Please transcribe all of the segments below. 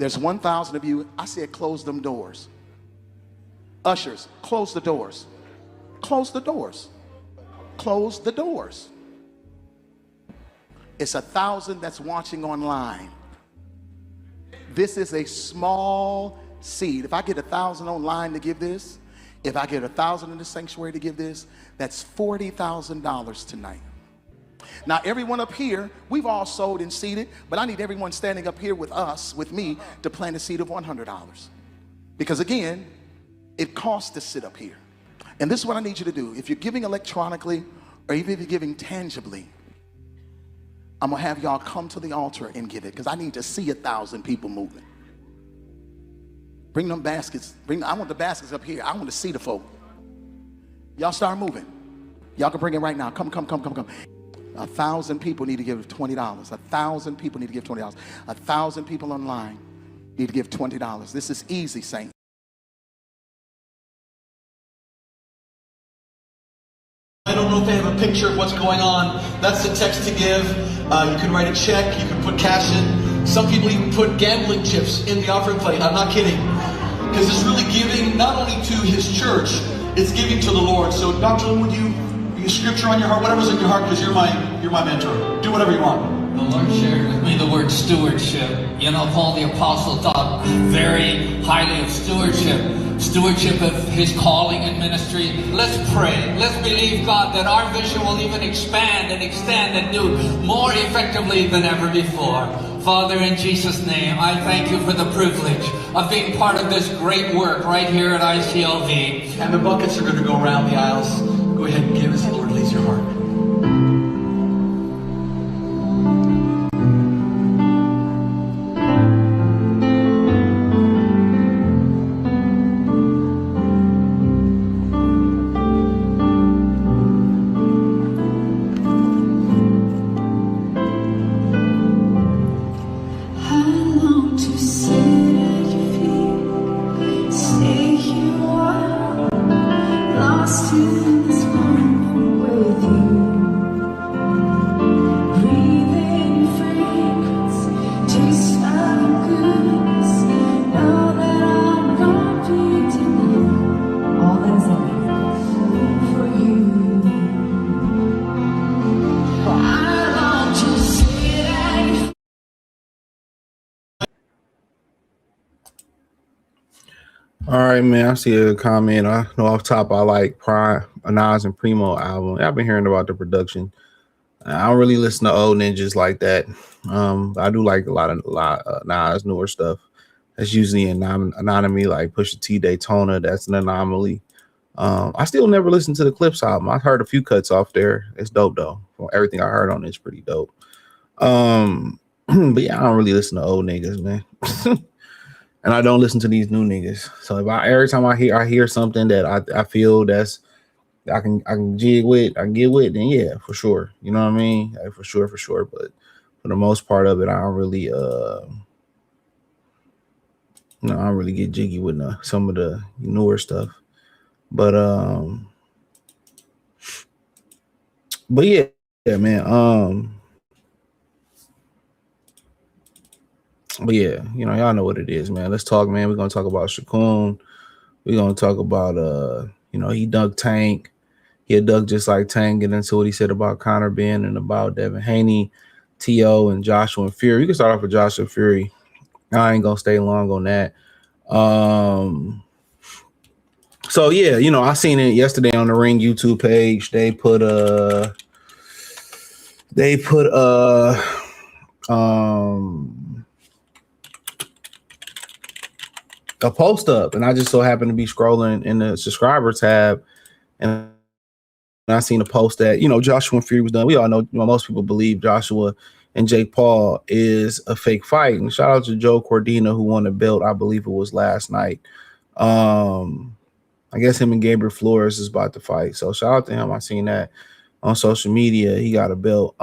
There's 1,000 of you. I said close them doors. Ushers, close the doors. Close the doors. Close the doors. It's 1,000 that's watching online. This is a small seed. If I get 1,000 online to give this, if I get 1,000 in the sanctuary to give this, that's $40,000 tonight. Now, everyone up here, we've all sold and seeded, but I need everyone standing up here with us, with me, to plant a seed of $100. Because again, it costs to sit up here. And this is what I need you to do. If you're giving electronically, or even if you're giving tangibly, I'm gonna have y'all come to the altar and give it, because I need to see 1,000 people moving. Bring them baskets. I want the baskets up here. I want to see the folk. Y'all start moving. Y'all can bring it right now. Come. 1,000 people need to give $20. 1,000 people need to give $20. 1,000 people online need to give $20. This is easy, saints. I don't know if they have a picture of what's going on. That's the text to give. You can write a check. You can put cash in. Some people even put gambling chips in the offering plate. I'm not kidding. Because it's really giving not only to his church, it's giving to the Lord. So, Dr. Lynn, would you scripture on your heart, whatever's in your heart, because you're my mentor. Do whatever you want. The Lord shared with me the word stewardship. You know, Paul the Apostle thought very highly of stewardship of his calling and ministry. Let's pray. Let's believe, God, that our vision will even expand and extend and do more effectively than ever before. Father, in Jesus' name, I thank you for the privilege of being part of this great work right here at ICLV. And the buckets are going to go around the aisles. Go ahead and give as the Lord leads your heart. All right, man. I see a comment. I know off top I like Nas and Primo album. I've been hearing about the production. I don't really listen to old ninjas like that. I do like a lot of Nas newer stuff. That's usually an anomaly, like Pusha T Daytona. That's an anomaly. I still never listened to the Clips album. I've heard a few cuts off there. It's dope though. From everything I heard on it's pretty dope. But yeah, I don't really listen to old niggas, man. And I don't listen to these new niggas. So if every time I hear something that I feel that's I can jig with, I can get with, then yeah, for sure. You know what I mean? Like, for sure. But for the most part of it, I don't really I don't really get jiggy with some of the newer stuff. But yeah, man. But yeah, you know, y'all know what it is, man. Let's talk, man. We're gonna talk about Shakur. We're gonna talk about he dunked Tank. He had dunked just like Tank, get into what he said about Conor Ben and about Devin Haney, T.O. and Joshua and Fury. You can start off with Joshua Fury. I ain't gonna stay long on that. So yeah, you know, I seen it yesterday on the Ring YouTube page. They put a post up, and I just so happened to be scrolling in the subscriber tab, and I seen a post that, you know, Joshua and Fury was done. We all know, most people believe Joshua and Jake Paul is a fake fight. And shout out to Joe Cordina, who won the belt. I believe it was last night. I guess him and Gabriel Flores is about to fight. So shout out to him. I seen that on social media. He got a belt.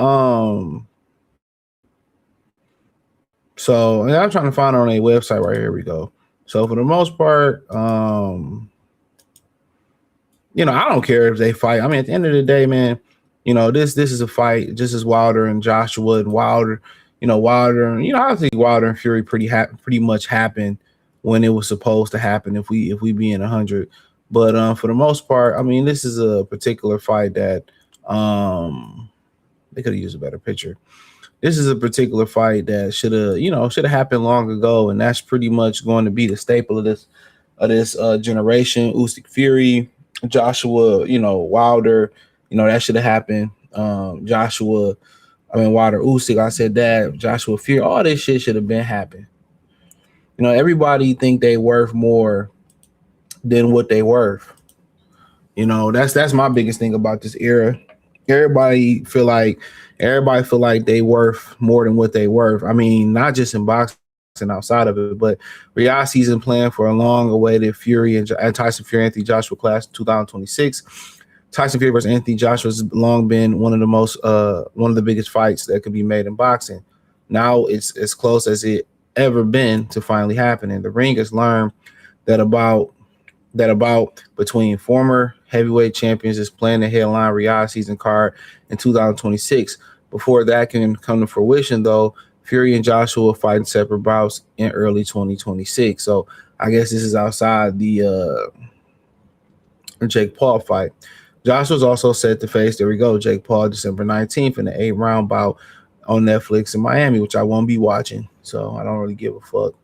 So I'm trying to find it on a website right here. We go. So for the most part, you know, I don't care if they fight. I mean, at the end of the day, man, you know, this is a fight just as Wilder and Joshua and Wilder, Wilder, I think Wilder and Fury pretty much happened when it was supposed to happen. If we be in 100, but for the most part, I mean, this is a particular fight that they could have used a better picture. This is a particular fight that should have happened long ago, and that's pretty much going to be the staple of this generation. Usyk Fury, Joshua, Wilder, that should have happened. Wilder Usyk, I said that. Joshua Fury, all this shit should have been happening. Everybody think they worth more than what they worth. That's my biggest thing about this era. Everybody feel like they worth more than what they worth. I mean, not just in boxing, outside of it, but Riyadh season plan for a long-awaited Fury and Tyson Fury Anthony Joshua class 2026. Tyson Fury versus Anthony Joshua has long been one of the biggest fights that could be made in boxing. Now it's as close as it ever been to finally happening. The ring has learned that about between former heavyweight champions is playing the headline Riyadh season card in 2026. Before that can come to fruition, though, Fury and Joshua will fight in separate bouts in early 2026. So I guess this is outside the Jake Paul fight. Joshua's also set to face, there we go, Jake Paul December 19th in the 8-round bout on Netflix in Miami, which I won't be watching, so I don't really give a fuck.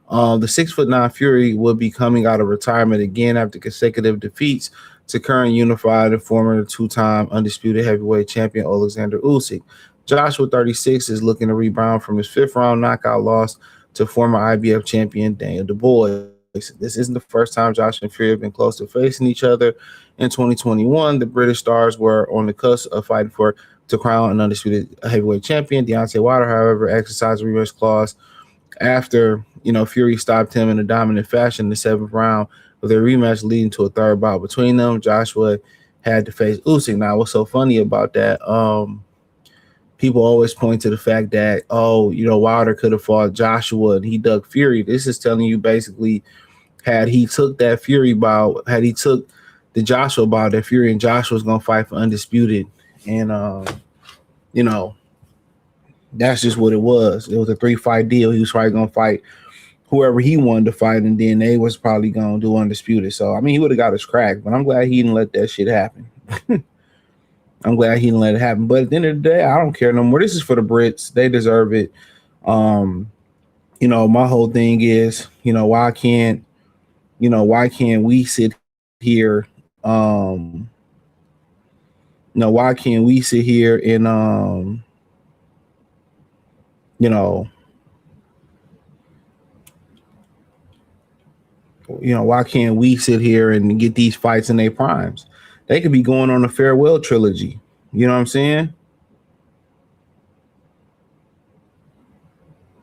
The 6'9" Fury will be coming out of retirement again after consecutive defeats to current unified and former two-time undisputed heavyweight champion Alexander Usyk. Joshua, 36, is looking to rebound from his 5th-round knockout loss to former IBF champion Daniel Dubois. This isn't the first time Joshua and Fury have been close to facing each other. In 2021, the British stars were on the cusp of fighting to crown an undisputed heavyweight champion. Deontay Wilder, however, exercised a rematch clause after Fury stopped him in a dominant fashion in the 7th round with a rematch leading to a third bout between them. Joshua had to face Usyk. Now, what's so funny about that? People always point to the fact that Wilder could have fought Joshua and he dug Fury. This is telling you basically, had he took that Fury bout, had he took the Joshua bout, that Fury and Joshua was gonna fight for undisputed, and that's just what it was. It was a 3-fight deal. He was probably gonna fight whoever he wanted to fight, and then they was probably gonna do undisputed. So I mean, he would have got his crack, but I'm glad he didn't let that shit happen. I'm glad he didn't let it happen. But at the end of the day, I don't care no more. This is for the Brits. They deserve it. My whole thing is, why can't we sit here? Why can't we sit here and why can't we sit here and get these fights in their primes? They could be going on a farewell trilogy. You know what I'm saying?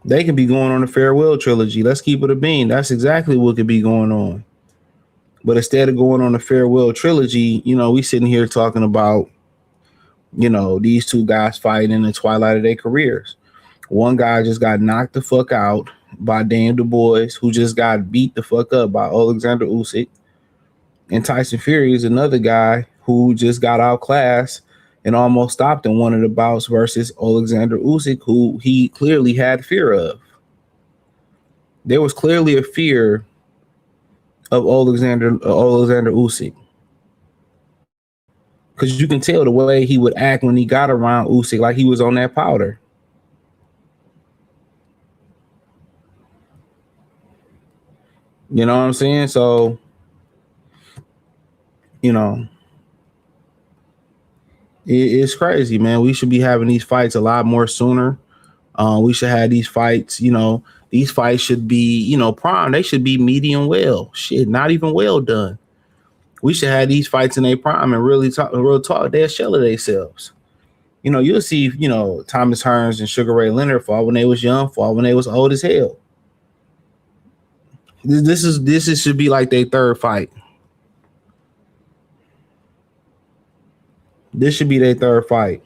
They could be going on a farewell trilogy. Let's keep it a bean. That's exactly what could be going on. But instead of going on a farewell trilogy, we sitting here talking about, these two guys fighting in the twilight of their careers. One guy just got knocked the fuck out by Daniel Dubois, who just got beat the fuck up by Alexander Usyk. And Tyson Fury is another guy who just got outclassed and almost stopped in one of the bouts versus Alexander Usyk, who he clearly had fear of. There was clearly a fear of Alexander Usyk, because you can tell the way he would act when he got around Usyk, like he was on that powder. You know what I'm saying? So, it's crazy, man. We should be having these fights a lot more sooner. We should have these fights, these fights should be, prime. They should be medium well. Shit, not even well done. We should have these fights in their prime and real talk. They'll shell of themselves. You'll see, Thomas Hearns and Sugar Ray Leonard fought when they was young, fought when they was old as hell. This should be like their third fight. This should be their third fight.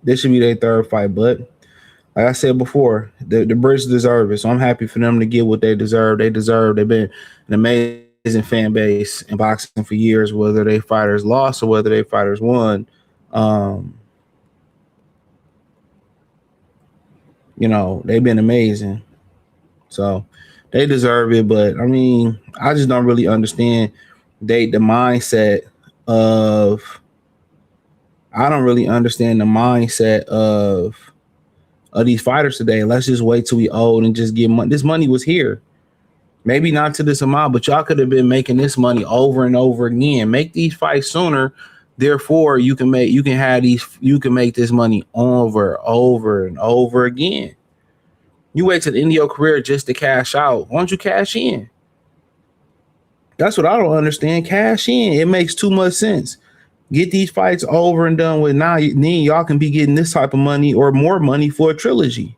This should be their third fight, but like I said before, the Brits deserve it. So I'm happy for them to get what they deserve. They've been an amazing fan base in boxing for years, whether they fighters lost or whether they fighters won. You know, they've been amazing. So they deserve it. But I mean, I just don't really understand the mindset of these fighters today. Let's just wait till we old and just get money. This money was here. Maybe not to this amount, but y'all could have been making this money over and over again. Make these fights sooner. Therefore, you can make this money over and over again. You wait to the end of your career just to cash out. Why don't you cash in? That's what I don't understand. Cash in. It makes too much sense. Get these fights over and done with. Now, then y'all can be getting this type of money or more money for a trilogy.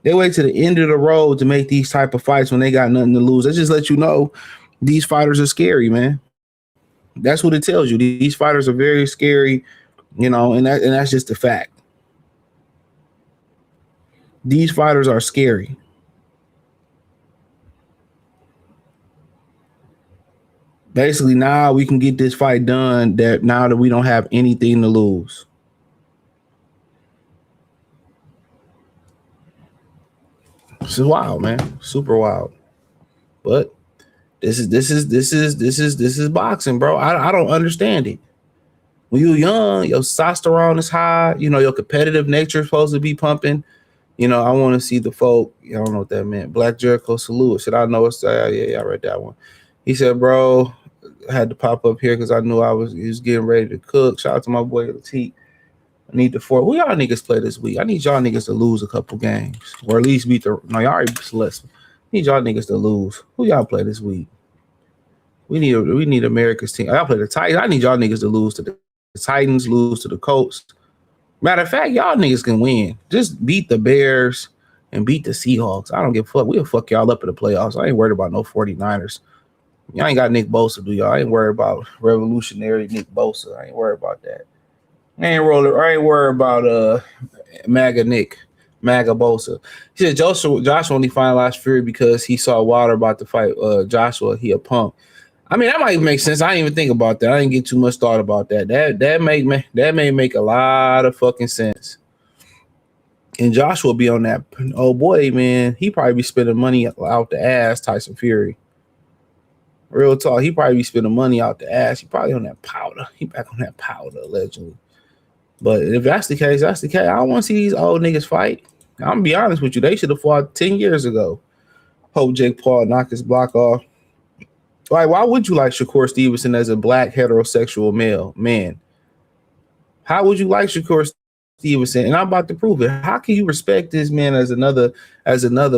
They wait to the end of the road to make these type of fights when they got nothing to lose. That just let you know these fighters are scary, man. That's what it tells you. These fighters are very scary, you know, and that's just a fact. These fighters are scary. Basically, now we can get this fight done now that we don't have anything to lose. This is wild, man. Super wild. But this is boxing, bro. I don't understand it. When you're young, your testosterone is high. You know, your competitive nature is supposed to be pumping. You know, I want to see the folk. I don't know what that meant. Black Jericho salute. Should I know it's yeah, I read that one. He said, bro, I had to pop up here because I knew he was getting ready to cook. Shout out to my boy Latique. I need who y'all niggas play this week? I need y'all niggas to lose a couple games. Or at least beat y'all already less. Need y'all niggas to lose. Who y'all play this week? We need America's team. Y'all play the Titans. I need y'all niggas to lose to the Titans, lose to the Colts. Matter of fact, y'all niggas can win. Just beat the Bears and beat the Seahawks. I don't give a fuck. We'll fuck y'all up in the playoffs. I ain't worried about no 49ers. Y'all ain't got Nick Bosa, do y'all? I ain't worried about revolutionary Nick Bosa. I ain't worried about that. I ain't worried about MAGA Bosa. He said Joshua only finalized Fury because he saw Wilder about to fight Joshua. He a punk. I mean, that might make sense. I didn't even think about that. I didn't get too much thought about that. That may make a lot of fucking sense. And Joshua be on that. Oh boy, man, he probably be spending money out the ass. Tyson Fury. Real talk, he probably be spending money out the ass. He probably on that powder. He back on that powder allegedly. But if that's the case, that's the case. I don't want to see these old niggas fight. I'm gonna be honest with you. They should have fought 10 years ago. Hope Jake Paul knocked his block off. Like, why would you like Shakur Stevenson as a black heterosexual male man? How would you like Shakur Stevenson? And I'm about to prove it. How can you respect this man as another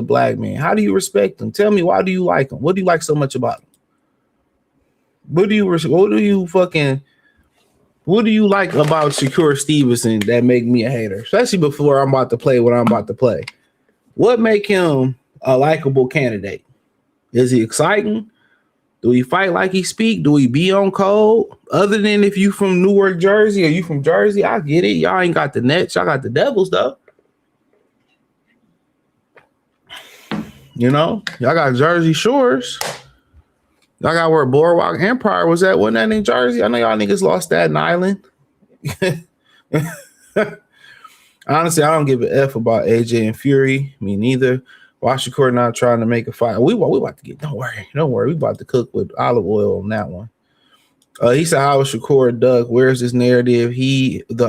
black man? How do you respect him? Tell me, why do you like him? What do you like so much about him? What do you like about Shakur Stevenson that make me a hater? Especially before I'm about to play what I'm about to play. What make him a likable candidate? Is he exciting? Do he fight like he speak? Do he be on code? Other than if you from Newark, Jersey, or you from Jersey, I get it. Y'all ain't got the Nets. Y'all got the Devils, though. You know, y'all got Jersey Shores. Y'all got where Boardwalk Empire was at. Wasn't that in Jersey? I know y'all niggas lost Staten Island. Honestly, I don't give a F about AJ and Fury. Me neither. Why Shakur not trying to make a fight? We about to get. Don't worry. We about to cook with olive oil on that one. He said, "How is Shakur duck? Where's this narrative? He the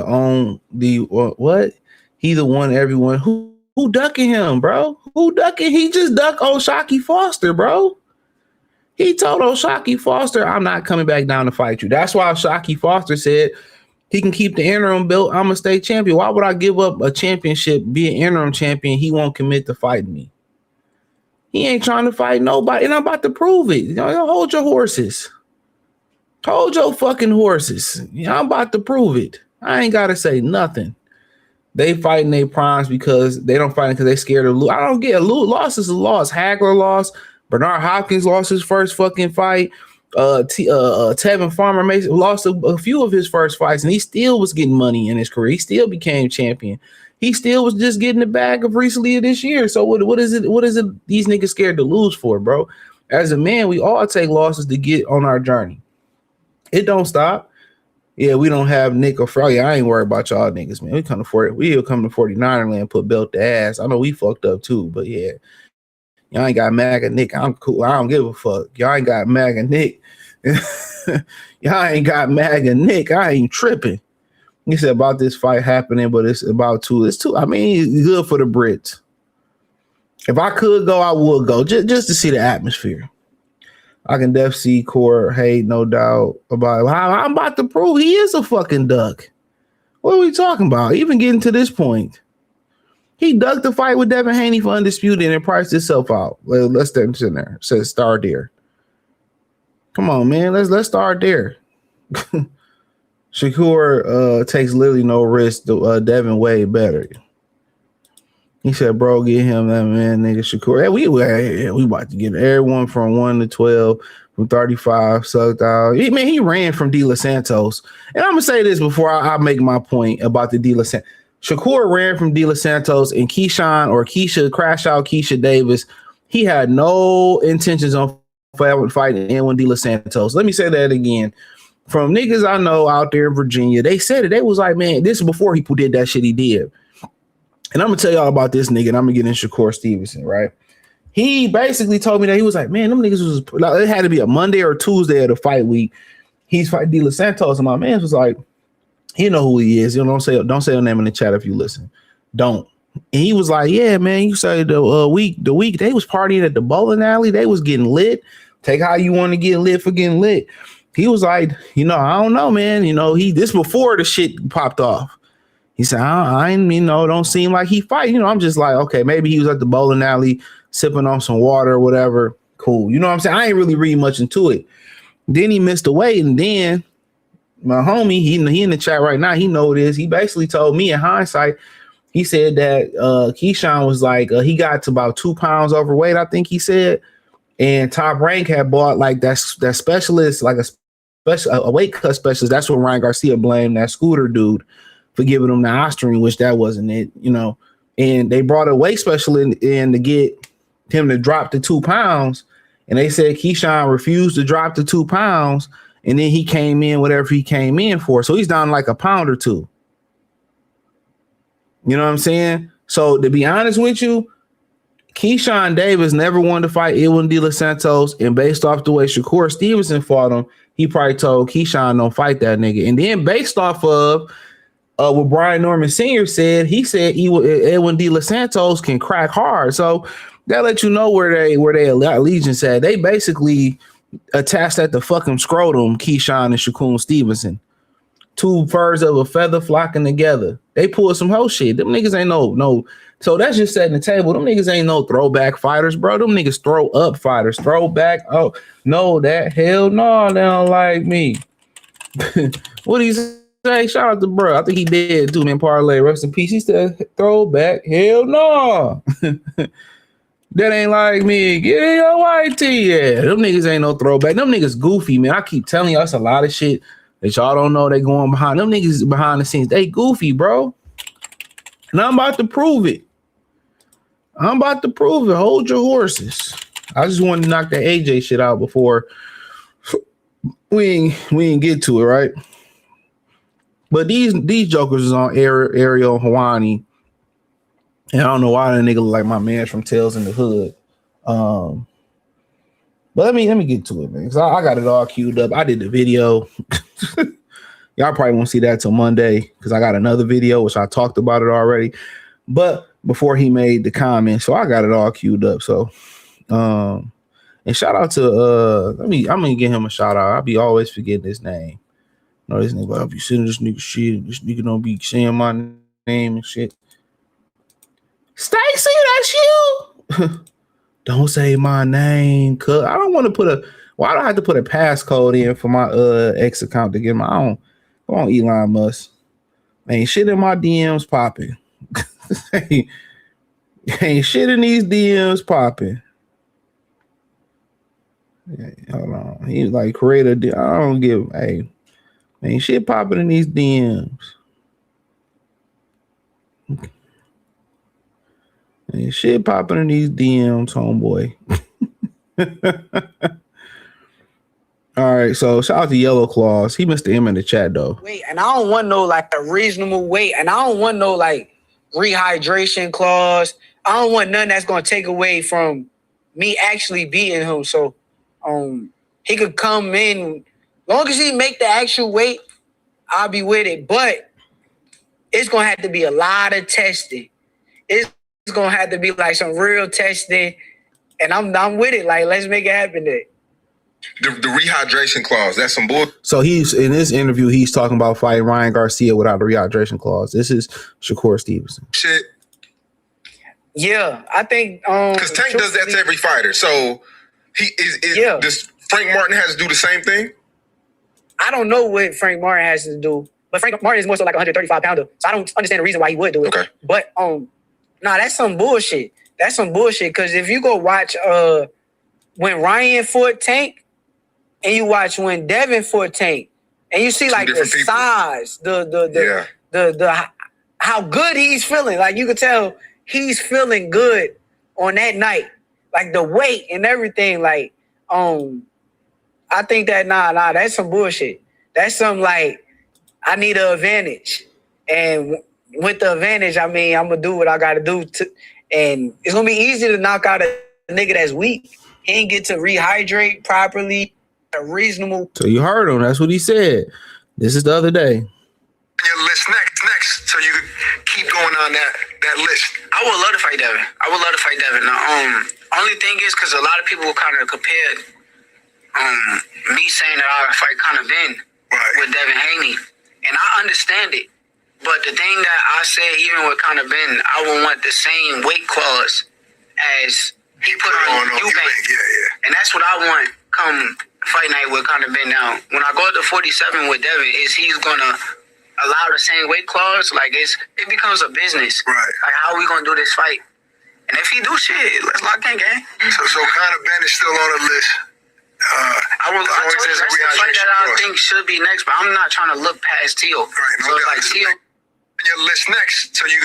what? He the one everyone who ducking him, bro? Who ducking? He just ducked O'Shaquie Foster, bro. He told O'Shaquie Foster, I'm not coming back down to fight you. That's why O'Shaquie Foster said he can keep the interim belt. I'm a state champion. Why would I give up a championship, be an interim champion? He won't commit to fighting me. He ain't trying to fight nobody, and I'm about to prove it. You know, hold your horses. Hold your fucking horses. You know, I'm about to prove it. I ain't got to say nothing. They fighting their primes because they don't fight because they scared of lose. I don't get a loss is a loss. Hagler lost. Bernard Hopkins lost his first fucking fight. Tevin Farmer lost a few of his first fights, and he still was getting money in his career. He still became champion. He still was just getting the bag of recently this year. So what is it? What is it these niggas scared to lose for, bro? As a man, we all take losses to get on our journey. It don't stop. Yeah, we don't have Nick or Froggy. I ain't worried about y'all niggas, man. We'll come to 49er land, put belt to ass. I know we fucked up too, but yeah. Y'all ain't got Mag and Nick. I'm cool. I don't give a fuck. Y'all ain't got Mag and Nick. Y'all ain't got Mag and Nick. I ain't tripping. He said about this fight happening, but it's about two. It's two. I mean, it's good for the Brits. If I could go, I would go just to see the atmosphere. I can definitely see Core hate, no doubt about it. I'm about to prove he is a fucking duck. What are we talking about? Even getting to this point. He ducked the fight with Devin Haney for undisputed and it priced itself out. Let's start in there. Says start there. Come on, man. Let's start there. Shakur takes literally no risk. Devin way better. He said, "Bro, get him that man, nigga." Shakur. Hey, we about to get everyone from 1 to 12, from 35 sucked out. He ran from De Los Santos. And I'm gonna say this before I make my point about the De Los Santos. Shakur ran from De Los Santos and Keisha Davis. He had no intentions on fighting anyone De Los Santos. Let me say that again. From niggas I know out there in Virginia, they said it. They was like, man, this is before he did that shit he did. And I'm gonna tell y'all about this nigga, and I'm gonna get in Shakur Stevenson, right? He basically told me that he was like, man, them niggas was like, it had to be a Monday or Tuesday of the fight week. He's fighting De Los Santos, and my man was like, you know who he is. You know, don't say your name in the chat if you listen. Don't. And he was like, yeah, man, you say the week they was partying at the bowling alley. They was getting lit. Take how you want to get lit for getting lit. He was like, I don't know, man. This before the shit popped off. He said, I don't seem like he fight. I'm just like, okay, maybe he was at the bowling alley sipping on some water or whatever. Cool. You know what I'm saying? I ain't really read much into it. Then he missed the weight, and then my homie, he in the chat right now, he know this. He basically told me in hindsight, he said that Keyshawn was like, he got to about 2 pounds overweight, I think he said. And Top Rank had bought like that specialist, like a weight cut specialist. That's what Ryan Garcia blamed that Scooter dude for giving him the Osterine, which that wasn't it, And they brought a weight specialist in to get him to drop to 2 pounds. And they said Keyshawn refused to drop to 2 pounds. And then he came in whatever he came in for. So he's down like a pound or two. You know what I'm saying? So to be honest with you, Keyshawn Davis never wanted to fight Edwin De Los Santos. And based off the way Shakur Stevenson fought him, he probably told Keyshawn don't fight that nigga. And then based off of what Brian Norman Sr. said, he said Edwin De Los Santos can crack hard. So that let you know where they allegiance at. They basically attached at the fucking scrotum, Keyshawn and Shakur Stevenson. 2 birds of a feather flocking together. They pulled some whole shit. Them niggas ain't no. So that's just setting the table. Them niggas ain't no throwback fighters, bro. Them niggas throw up fighters. Throwback. Oh, no, that hell no, they don't like me. What he say? Shout out to bro. I think he did too, man. Parlay. Rest in peace. He said throwback. Hell no. That ain't like me. Get your white tee. Yeah, them niggas ain't no throwback. Them niggas goofy, man. I keep telling you, that's a lot of shit that y'all don't know. They going behind. Them niggas behind the scenes. They goofy, bro. And I'm about to prove it. Hold your horses. I just wanted to knock that AJ shit out before we ain't get to it, right? But these jokers is on Ariel Hawani. And I don't know why that nigga look like my man from Tales in the Hood. But let me get to it, man. Cause I got it all queued up. I did the video. Y'all probably won't see that till Monday because I got another video which I talked about it already. But before he made the comment, so I got it all queued up. So, and shout out to I'm gonna give him a shout out. I'll be always forgetting his name. No, this nigga, I'll be sending this nigga shit. This nigga don't be saying my name and shit. Stacy, that's you. Don't say my name, cuz I don't want to why do I have to put a passcode in for my X account to get my own? Come on, Elon Musk. Ain't shit in my DMs popping. Ain't shit in these DMs popping. Yeah, hold on. He's like create a I don't give ain't shit popping in these DMs. Ain't shit popping in these DMs, homeboy. All right, so shout out to Yellow Claws. He missed the M in the chat though. Wait, and I don't want no like a reasonable weight, and I don't want no like rehydration clause. I don't want nothing that's gonna take away from me actually beating him. So, he could come in, long as he make the actual weight, I'll be with it. But it's gonna have to be a lot of testing. It's gonna have to be like some real testing, and I'm with it. Like, let's make it happen there. The rehydration clause, that's some bull. So he's in this interview, he's talking about fighting Ryan Garcia without a rehydration clause. This is Shakur Stevenson. Shit. Yeah, I think because Tank does that to every fighter. So does Frank Martin has to do the same thing? I don't know what Frank Martin has to do, but Frank Martin is more so like a 135 pounder. So I don't understand the reason why he would do it. Okay. But that's some bullshit. That's some bullshit. Because if you go watch when Ryan fought Tank, and you watch when Devin fought Tank, and you see like the size, the how good he's feeling. Like you could tell he's feeling good on that night. Like the weight and everything. Like I think that that's some bullshit. That's some like I need an advantage, and with the advantage, I mean I'm gonna do what I gotta do and it's gonna be easy to knock out a nigga that's weak. He ain't get to rehydrate properly. A reasonable. So you heard him. That's what he said. This is the other day. Your list next, so you keep going on that list. I would love to fight Devin. Now, only thing is because a lot of people kind of compared me saying that I would fight Conor Ben with Devin Haney, and I understand it. But the thing that I said, even with Conor Ben, I would want the same weight clause as he put on Eubank. Yeah. And that's what I want come fight night with Conor Ben. Now, when I go to 47 with Devin, is he's gonna allow the same weight clause? Like it becomes a business. Right. Like how are we gonna do this fight? And if he do shit, let's lock in, gang. So Conor Ben is still on the list. I told you that's the fight that I think should be next, but I'm not trying to look past Teo. Right. So it's like Teo. Your list next, so you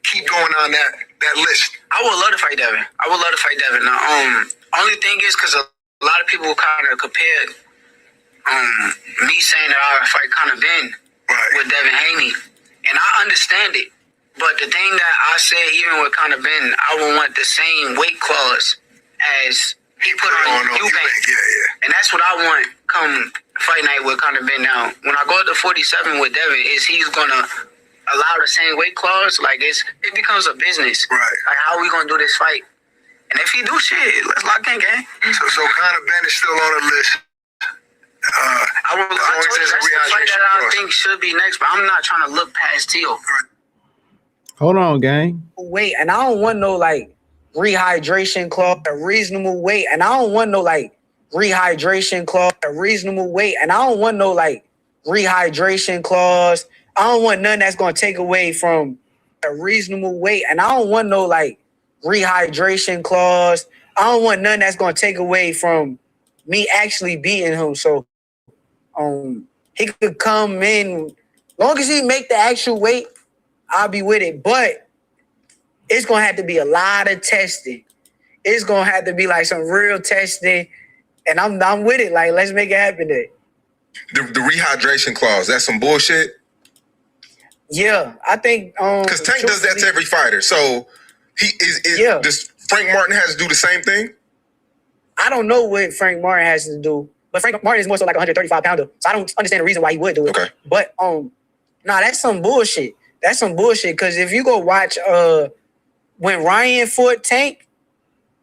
keep going on that list. I would love to fight Devin. Now, only thing is because a lot of people kind of compared me saying that I would fight Conor Ben with Devin Haney, and I understand it. But the thing that I said, even with Conor Ben, I would want the same weight clause as he put on Eubank. Yeah. And that's what I want come fight night with Conor Ben. Now, when I go to 47 with Devin, is he's gonna allow the same weight clause? Like it becomes a business. Right. Like how are we gonna do this fight? And if he do shit, let's lock in, gang. So Conor Ben is still on the list. I told you that's the fight that I think should be next, but I'm not trying to look past Teo. Right. Hold on, gang. Wait, and I don't want no like rehydration clause, a reasonable weight, and I don't want no like rehydration clause, a reasonable weight, and I don't want no like rehydration clause. I don't want nothing that's gonna take away from a reasonable weight, and I don't want no like rehydration clause. I don't want nothing that's gonna take away from me actually beating him. So he could come in, long as he make the actual weight, I'll be with it. But it's gonna have to be a lot of testing. It's gonna have to be like some real testing, and I'm with it. Like, let's make it happen there. The rehydration clause, that's some bullshit. Yeah, I think because Tank does that to every fighter. So does Frank Martin has to do the same thing? I don't know what Frank Martin has to do, but Frank Martin is more so like a 135 pounder. So I don't understand the reason why he would do it. Okay. But that's some bullshit. That's some bullshit. Because if you go watch when Ryan fought Tank,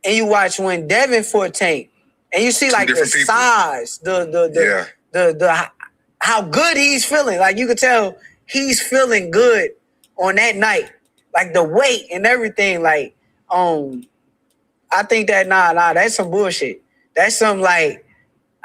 and you watch when Devin fought Tank, and you see like the size, the how good he's feeling. Like you could tell he's feeling good on that night. Like the weight and everything. Like I think that that's some bullshit. That's some like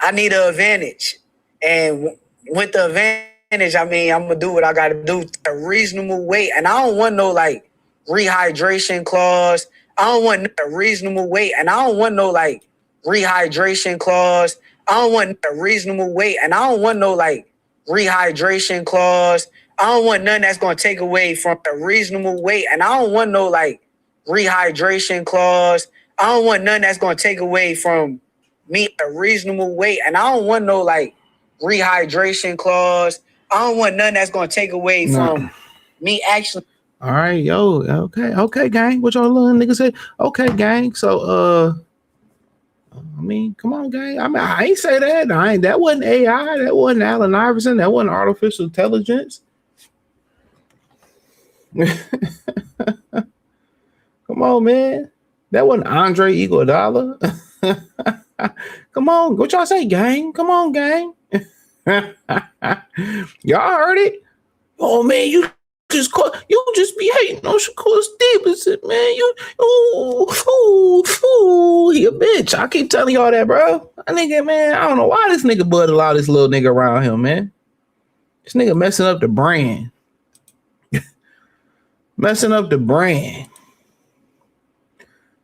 I need an advantage, and with the advantage, I mean I'm gonna do what I gotta do. A reasonable weight, and I don't want no like rehydration clause. I don't want a reasonable weight, and I don't want no like rehydration clause. I don't want a reasonable weight, and I don't want no like rehydration clause. I don't want nothing that's gonna take away from a reasonable weight, and I don't want no like rehydration clause. I don't want nothing that's gonna take away from me a reasonable weight, and I don't want no like rehydration clause. I don't want nothing that's gonna take away from me actually. All right, yo, okay, gang. What y'all little niggas say? Okay, gang. So, I mean, come on, gang. I mean, I ain't say that. That wasn't AI. That wasn't Allen Iverson. That wasn't artificial intelligence. Come on, man. That wasn't Andre Iguodala. Come on, what y'all say, gang? Come on, gang. Y'all heard it? Oh man, you just be hating on Shakur Stevenson, man. He a bitch. I keep telling y'all that, bro. That nigga, man, I don't know why this nigga Bud allow this little nigga around him, man. This nigga messing up the brand. Messing up the brand.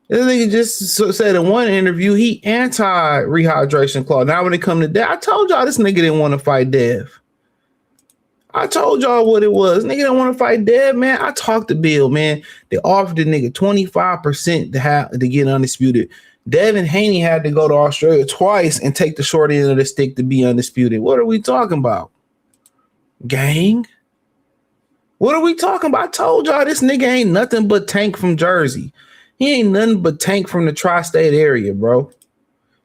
This nigga just said in one interview he anti-rehydration clause. Now when it come to that, I told y'all this nigga didn't want to fight Dev. I told y'all what it was. Nigga didn't want to fight Dev, man. I talked to Bill, man. They offered the nigga 25% to get undisputed. Devin Haney had to go to Australia twice and take the short end of the stick to be undisputed. What are we talking about? Gang? What are we talking about? I told y'all this nigga ain't nothing but Tank from Jersey. He ain't nothing but Tank from the tri-state area, bro.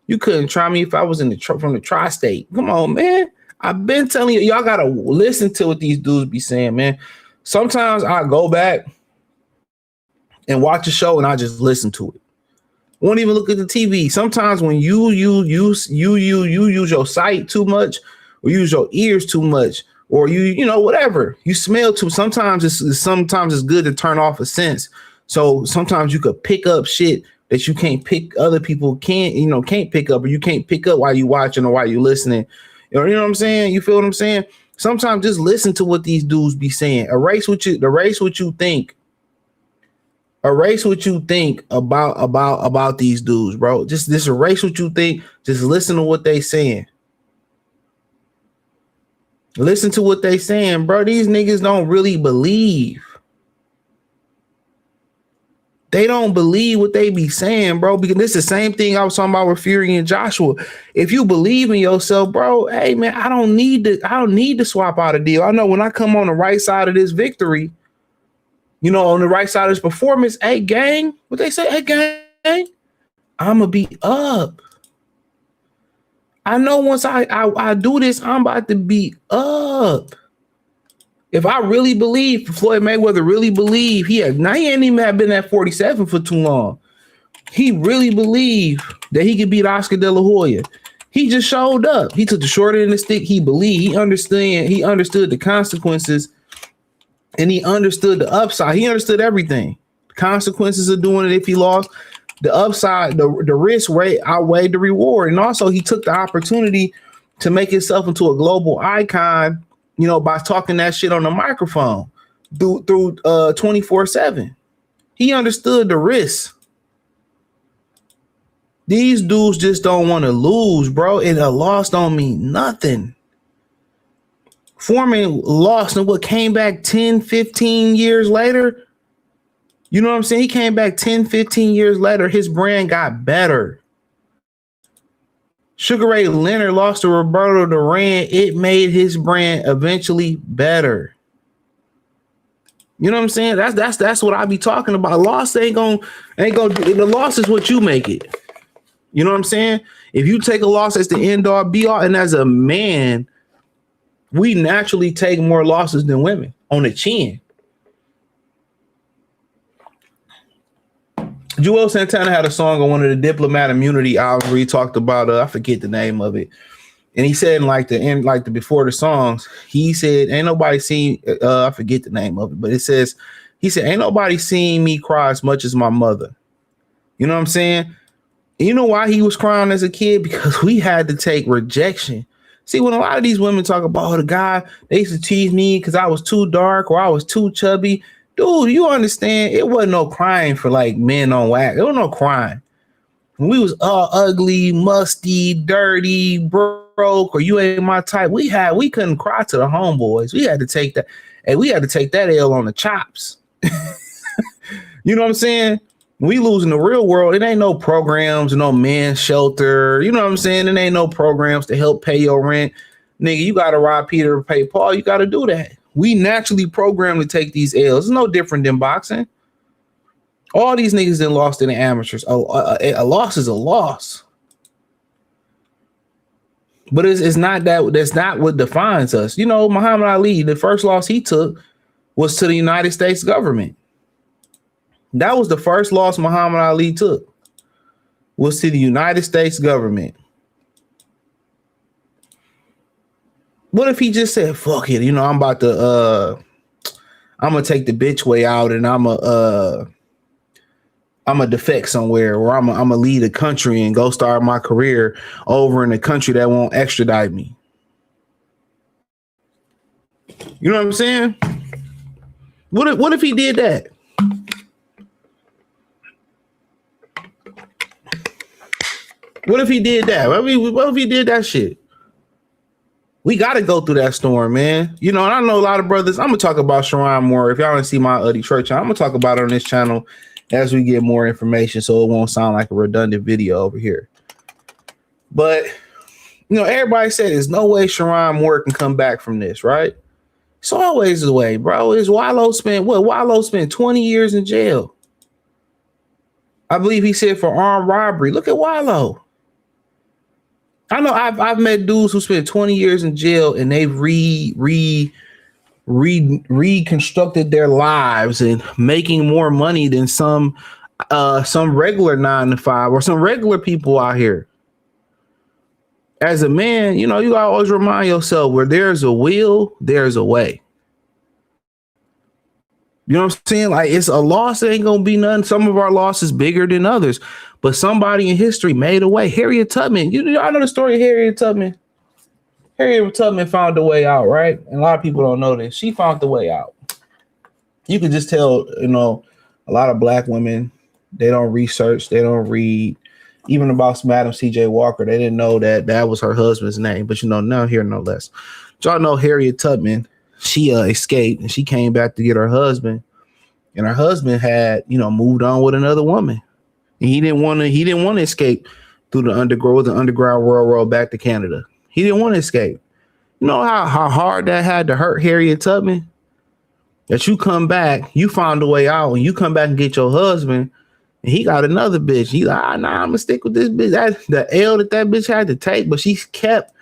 You couldn't try me if I was from the tri-state. Come on, man. I've been telling you, y'all gotta listen to what these dudes be saying, man. Sometimes I go back and watch a show and I just listen to it. Won't even look at the TV. Sometimes when you use your sight too much, or use your ears too much, or you know whatever you smell too. Sometimes it's good to turn off a sense. So sometimes you could pick up shit that you can't pick. Other people can't pick up, or you can't pick up while you watching or while you listening. You know what I'm saying? You feel what I'm saying? Sometimes just listen to what these dudes be saying. Erase what you think. Erase what you think about these dudes, bro. Just erase what you think. Just listen to what they saying. Listen to what they saying, bro. These niggas don't really believe. They don't believe what they be saying, bro, because this is the same thing I was talking about with Fury and Joshua. If you believe in yourself, bro, hey man, I don't need to swap out a deal. I know when I come on the right side of this victory, you know, on the right side of this performance, hey gang, what they say, hey gang, I'ma be up. I know once I do this, I'm about to be up. If I really believe, Floyd Mayweather really believe, he ain't even have been at 47 for too long. He really believed that he could beat Oscar De La Hoya. He just showed up. He took the short end of the stick. He believed. He understood the consequences, and he understood the upside. He understood everything. The consequences of doing it if he lost. The upside, the risk outweighed the reward. And also he took the opportunity to make himself into a global icon, you know, by talking that shit on the microphone through 24/7. He understood the risk. These dudes just don't want to lose, bro. And a loss don't mean nothing. Foreman lost and what came back 10, 15 years later. You know what I'm saying? He came back 10, 15 years later. His brand got better. Sugar Ray Leonard lost to Roberto Duran. It made his brand eventually better. You know what I'm saying? That's what I be talking about. Loss ain't gonna the loss is what you make it. You know what I'm saying? If you take a loss as the end all be all, and as a man, we naturally take more losses than women on the chin. Joel Santana had a song on one of the Diplomat Immunity albums where he talked about I forget the name of it, and he said before the songs, he said, "Ain't nobody seen I forget the name of it, but he said, ain't nobody seen me cry as much as my mother." You know what I'm saying? And you know why he was crying as a kid? Because we had to take rejection. See, when a lot of these women talk about the guy, they used to tease me because I was too dark or I was too chubby. Dude, you understand? It wasn't no crying for like men on wax. There was no crying. When we was all ugly, musty, dirty, broke, or you ain't my type, we couldn't cry to the homeboys. We had to take that, and we had to take that L on the chops. You know what I'm saying? We lose in the real world. It ain't no programs, no men's shelter. You know what I'm saying? It ain't no programs to help pay your rent. Nigga, you got to rob Peter to pay Paul. You got to do that. We naturally programmed to take these L's. It's no different than boxing. All these niggas that lost in the amateurs. A loss is a loss. But it's not that. That's not what defines us. You know, Muhammad Ali, the first loss he took was to the United States government. That was the first loss Muhammad Ali took. Was to the United States government. What if he just said, fuck it, you know, I'm gonna take the bitch way out and I'm gonna defect somewhere, or I'm gonna leave the country and go start my career over in a country that won't extradite me. You know what I'm saying? What if he did that? What if he did that? What if he did that shit? We got to go through that storm, man. You know, and I know a lot of brothers. I'm going to talk about Sharon more. If y'all didn't see my Detroit channel, I'm going to talk about it on this channel as we get more information so it won't sound like a redundant video over here. But, you know, everybody said there's no way Sharon Moore can come back from this, right? It's always the way, bro. It's Wallow spent 20 years in jail. I believe he said for armed robbery. Look at Wallow. I know I've met dudes who spent 20 years in jail and they've reconstructed their lives and making more money than some regular 9-to-5 or some regular people out here. As a man, you know, you gotta always remind yourself where there's a will, there's a way. You know what I'm saying? Like, it's a loss, it ain't gonna be nothing. Some of our losses bigger than others, but somebody in history made a way. Harriet Tubman, I know the story of Harriet Tubman. Harriet Tubman found a way out, right? And a lot of people don't know this. She found the way out. You could just tell, you know, a lot of black women, they don't research, they don't read. Even about Madam C.J. Walker, they didn't know that was her husband's name. But, you know, no here, no less. But y'all know Harriet Tubman, she escaped and she came back to get her husband. And her husband had, you know, moved on with another woman. And he didn't want to escape through the underground railroad back to Canada. He didn't want to escape. You know how hard that had to hurt Harriet Tubman? That you come back, you found a way out, and you come back and get your husband, and he got another bitch. He's like, nah, I'm gonna stick with this bitch. That's the L that bitch had to take, but she kept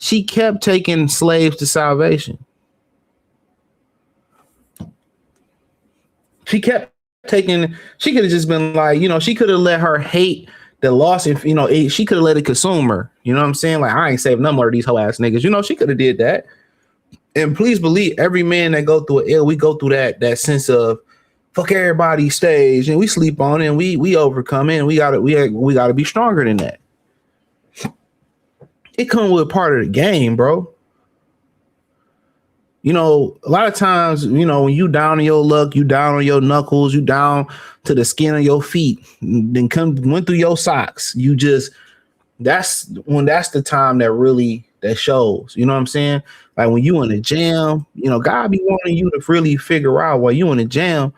taking slaves to salvation. She kept taking. She could have just been like, you know, she could have let her hate the loss, and you know, she could have let it consume her. You know what I'm saying? Like, I ain't saving no more of these hoe ass niggas. You know, she could have did that. And please believe, every man that go through an L, we go through that sense of fuck everybody stage, and we sleep on it, and we overcome it, and we gotta be stronger than that. It comes with part of the game, bro. You know, a lot of times, you know, when you down on your luck, you down on your knuckles, you down to the skin of your feet, then went through your socks. That's the time that shows. You know what I'm saying? Like when you in a jam, you know, God be wanting you to really figure out while you in a jam,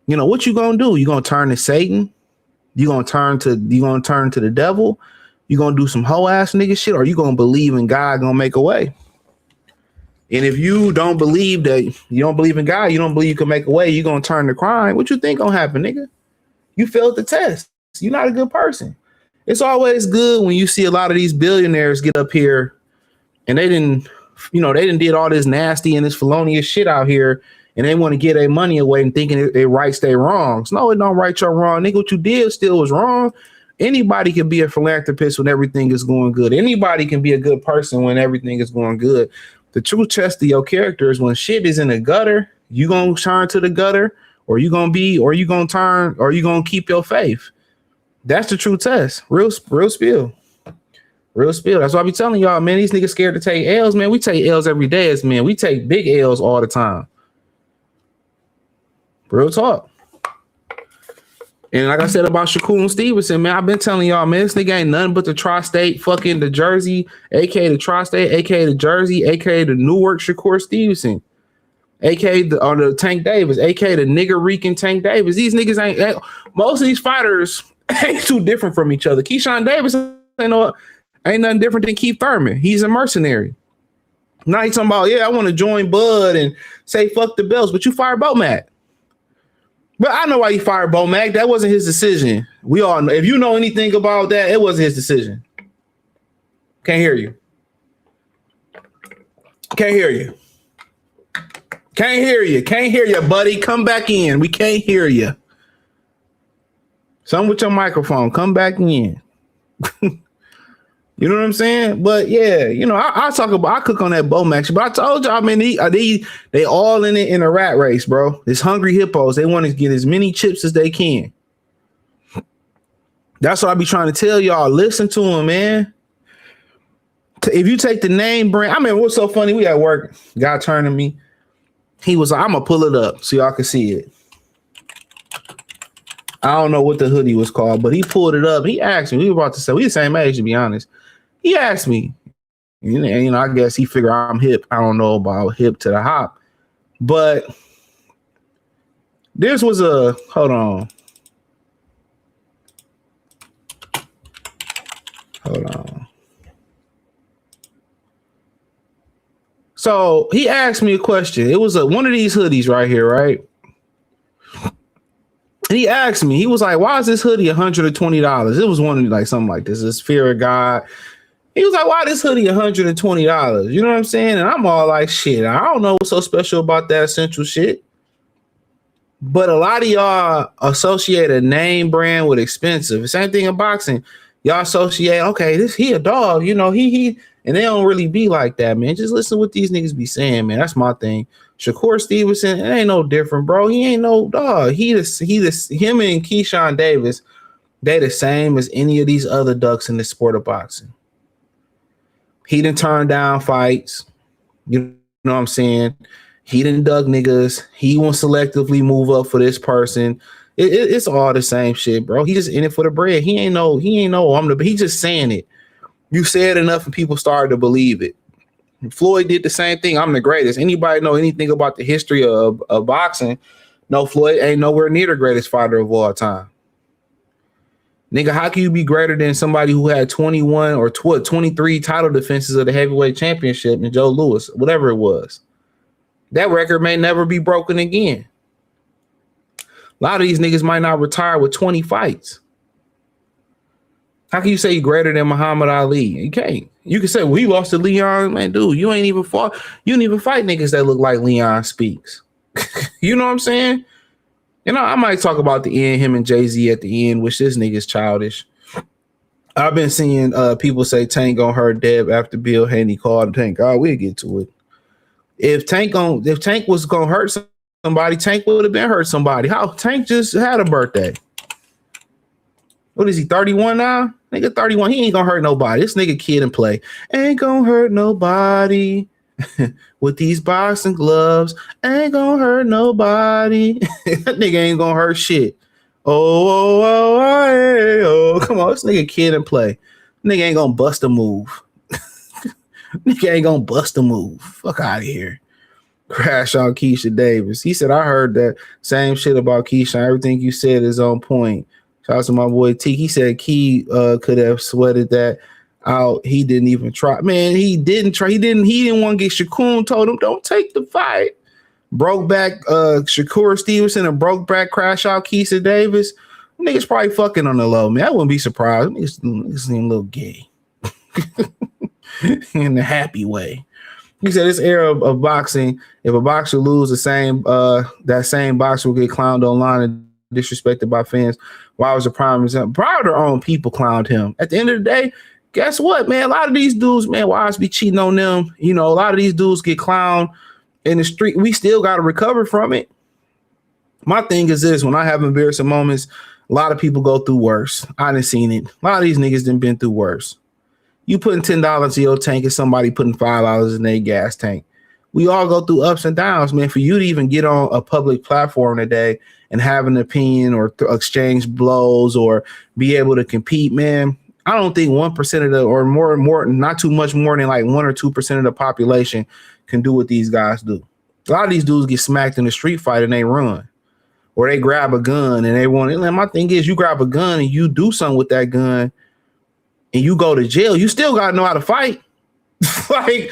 you know, what you gonna do? You gonna turn to Satan? You gonna turn to the devil? You gonna do some hoe ass nigga shit, or you gonna believe in God gonna make a way? And if you don't believe that, you don't believe in God, you don't believe you can make a way, you're gonna turn to crime. What you think gonna happen, nigga? You failed the test. You're not a good person. It's always good when you see a lot of these billionaires get up here and they didn't did all this nasty and this felonious shit out here, and they want to get their money away and thinking it rights their wrongs. No, it don't right your wrong. Nigga, what you did still was wrong. Anybody can be a philanthropist when everything is going good. Anybody can be a good person when everything is going good. The true test of your character is when shit is in the gutter, you gonna turn to the gutter, or you gonna keep your faith. That's the true test. Real spill. Real spill. That's why I be telling y'all, man, these niggas scared to take L's, man. We take L's every day as men. We take big L's all the time. Real talk. And like I said about Shakur Stevenson, man, I've been telling y'all, man, this nigga ain't nothing but the tri-state, fucking the Jersey, aka the tri-state, aka the Jersey, aka the Newark Shakur Stevenson. AK the Tank Davis, AK the nigger reeking Tank Davis. These niggas ain't most of these fighters ain't too different from each other. Keyshawn Davis ain't nothing different than Keith Thurman. He's a mercenary. Now he's talking about, I want to join Bud and say fuck the belts, but you fired Bomac. But I know why you fired Bomac. That wasn't his decision. We all know. If you know anything about that, it wasn't his decision. Can't hear you. Can't hear you. Can't hear you. Can't hear you, buddy. Come back in. We can't hear you. Something with your microphone. Come back in. You know what I'm saying? But yeah, I cook on that Bomac. But I told y'all, man, they all in it in a rat race, bro. It's hungry hippos. They want to get as many chips as they can. That's what I be trying to tell y'all. Listen to them, man. If you take the name brand, what's so funny? We at work. Guy turned to me. He was like, I'm gonna pull it up so y'all can see it. I don't know what the hoodie was called, but he pulled it up. He asked me. We were about to say we the same age, to be honest. He asked me, I guess he figured I'm hip. I don't know about hip to the hop, but this was hold on. So he asked me a question. It was one of these hoodies right here, right? And he asked me, he was like, why is this hoodie $120? It was one of like something like this. It's Fear of God. He was like, why this hoodie $120? You know what I'm saying? And I'm all like, shit, I don't know what's so special about that essential shit. But a lot of y'all associate a name brand with expensive. The same thing in boxing. Y'all associate, okay, he a dog, he and they don't really be like that, man. Just listen to what these niggas be saying, man. That's my thing. Shakur Stevenson, it ain't no different, bro. He ain't no dog. Him and Keyshawn Davis, they the same as any of these other ducks in the sport of boxing. He done turned down fights. You know what I'm saying? He done dug niggas. He won't selectively move up for this person. It's all the same shit, bro. He just in it for the bread. He ain't no. He just saying it. You said enough and people started to believe it. Floyd did the same thing. I'm the greatest. Anybody know anything about the history of boxing? No, Floyd ain't nowhere near the greatest fighter of all time. Nigga, how can you be greater than somebody who had 21 or 23 title defenses of the heavyweight championship and Joe Louis, whatever it was? That record may never be broken again. A lot of these niggas might not retire with 20 fights. How can you say you're greater than Muhammad Ali? You can't. You can say, well, he lost to Leon. Man, dude, you ain't even fought. You didn't even fight niggas that look like Leon Speaks. You know what I'm saying? I might talk about the end, him and Jay-Z at the end, which this nigga's childish. I've been seeing people say Tank gonna hurt Deb after Bill Haney called Tank. We'll get to it. If Tank was gonna hurt somebody, Tank would have been hurt somebody. How Tank just had a birthday. What is he, 31 now? Nigga 31, he ain't gonna hurt nobody. This nigga Kid and Play ain't gonna hurt nobody with these boxing gloves. Ain't gonna hurt nobody. That nigga ain't gonna hurt shit. Oh, come on, this nigga Kid and Play. Nigga ain't gonna bust a move. Nigga ain't gonna bust a move. Fuck out of here. Crash on Keisha Davis. He said, I heard that same shit about Keisha. Everything you said is on point. Shout out to my boy T. He said Key could have sweated that out. He didn't even try. Man, he didn't try. He didn't want to get Shakur. Told him, don't take the fight. Broke back Shakur Stevenson and broke back Crash out Keisha Davis. Niggas probably fucking on the low, man. I wouldn't be surprised. Niggas seem a little gay. In the happy way. He said this era of boxing, if a boxer lose that same boxer will get clowned online and disrespected by fans. Why was a prime example? Probably their own people clowned him. At the end of the day, guess what, man? A lot of these dudes, man, why be cheating on them? A lot of these dudes get clowned in the street. We still got to recover from it. My thing is this: when I have embarrassing moments, a lot of people go through worse. I done seen it. A lot of these niggas done been through worse. You putting $10 in your tank and somebody putting $5 in their gas tank. We all go through ups and downs, man. For you to even get on a public platform today and have an opinion or exchange blows or be able to compete, man, I don't think 1% of the or more, not too much more than like 1 or 2% of the population can do what these guys do. A lot of these dudes get smacked in the street fight and they run. Or they grab a gun and they want it. And my thing is, you grab a gun and you do something with that gun and you go to jail, you still got to know how to fight. like,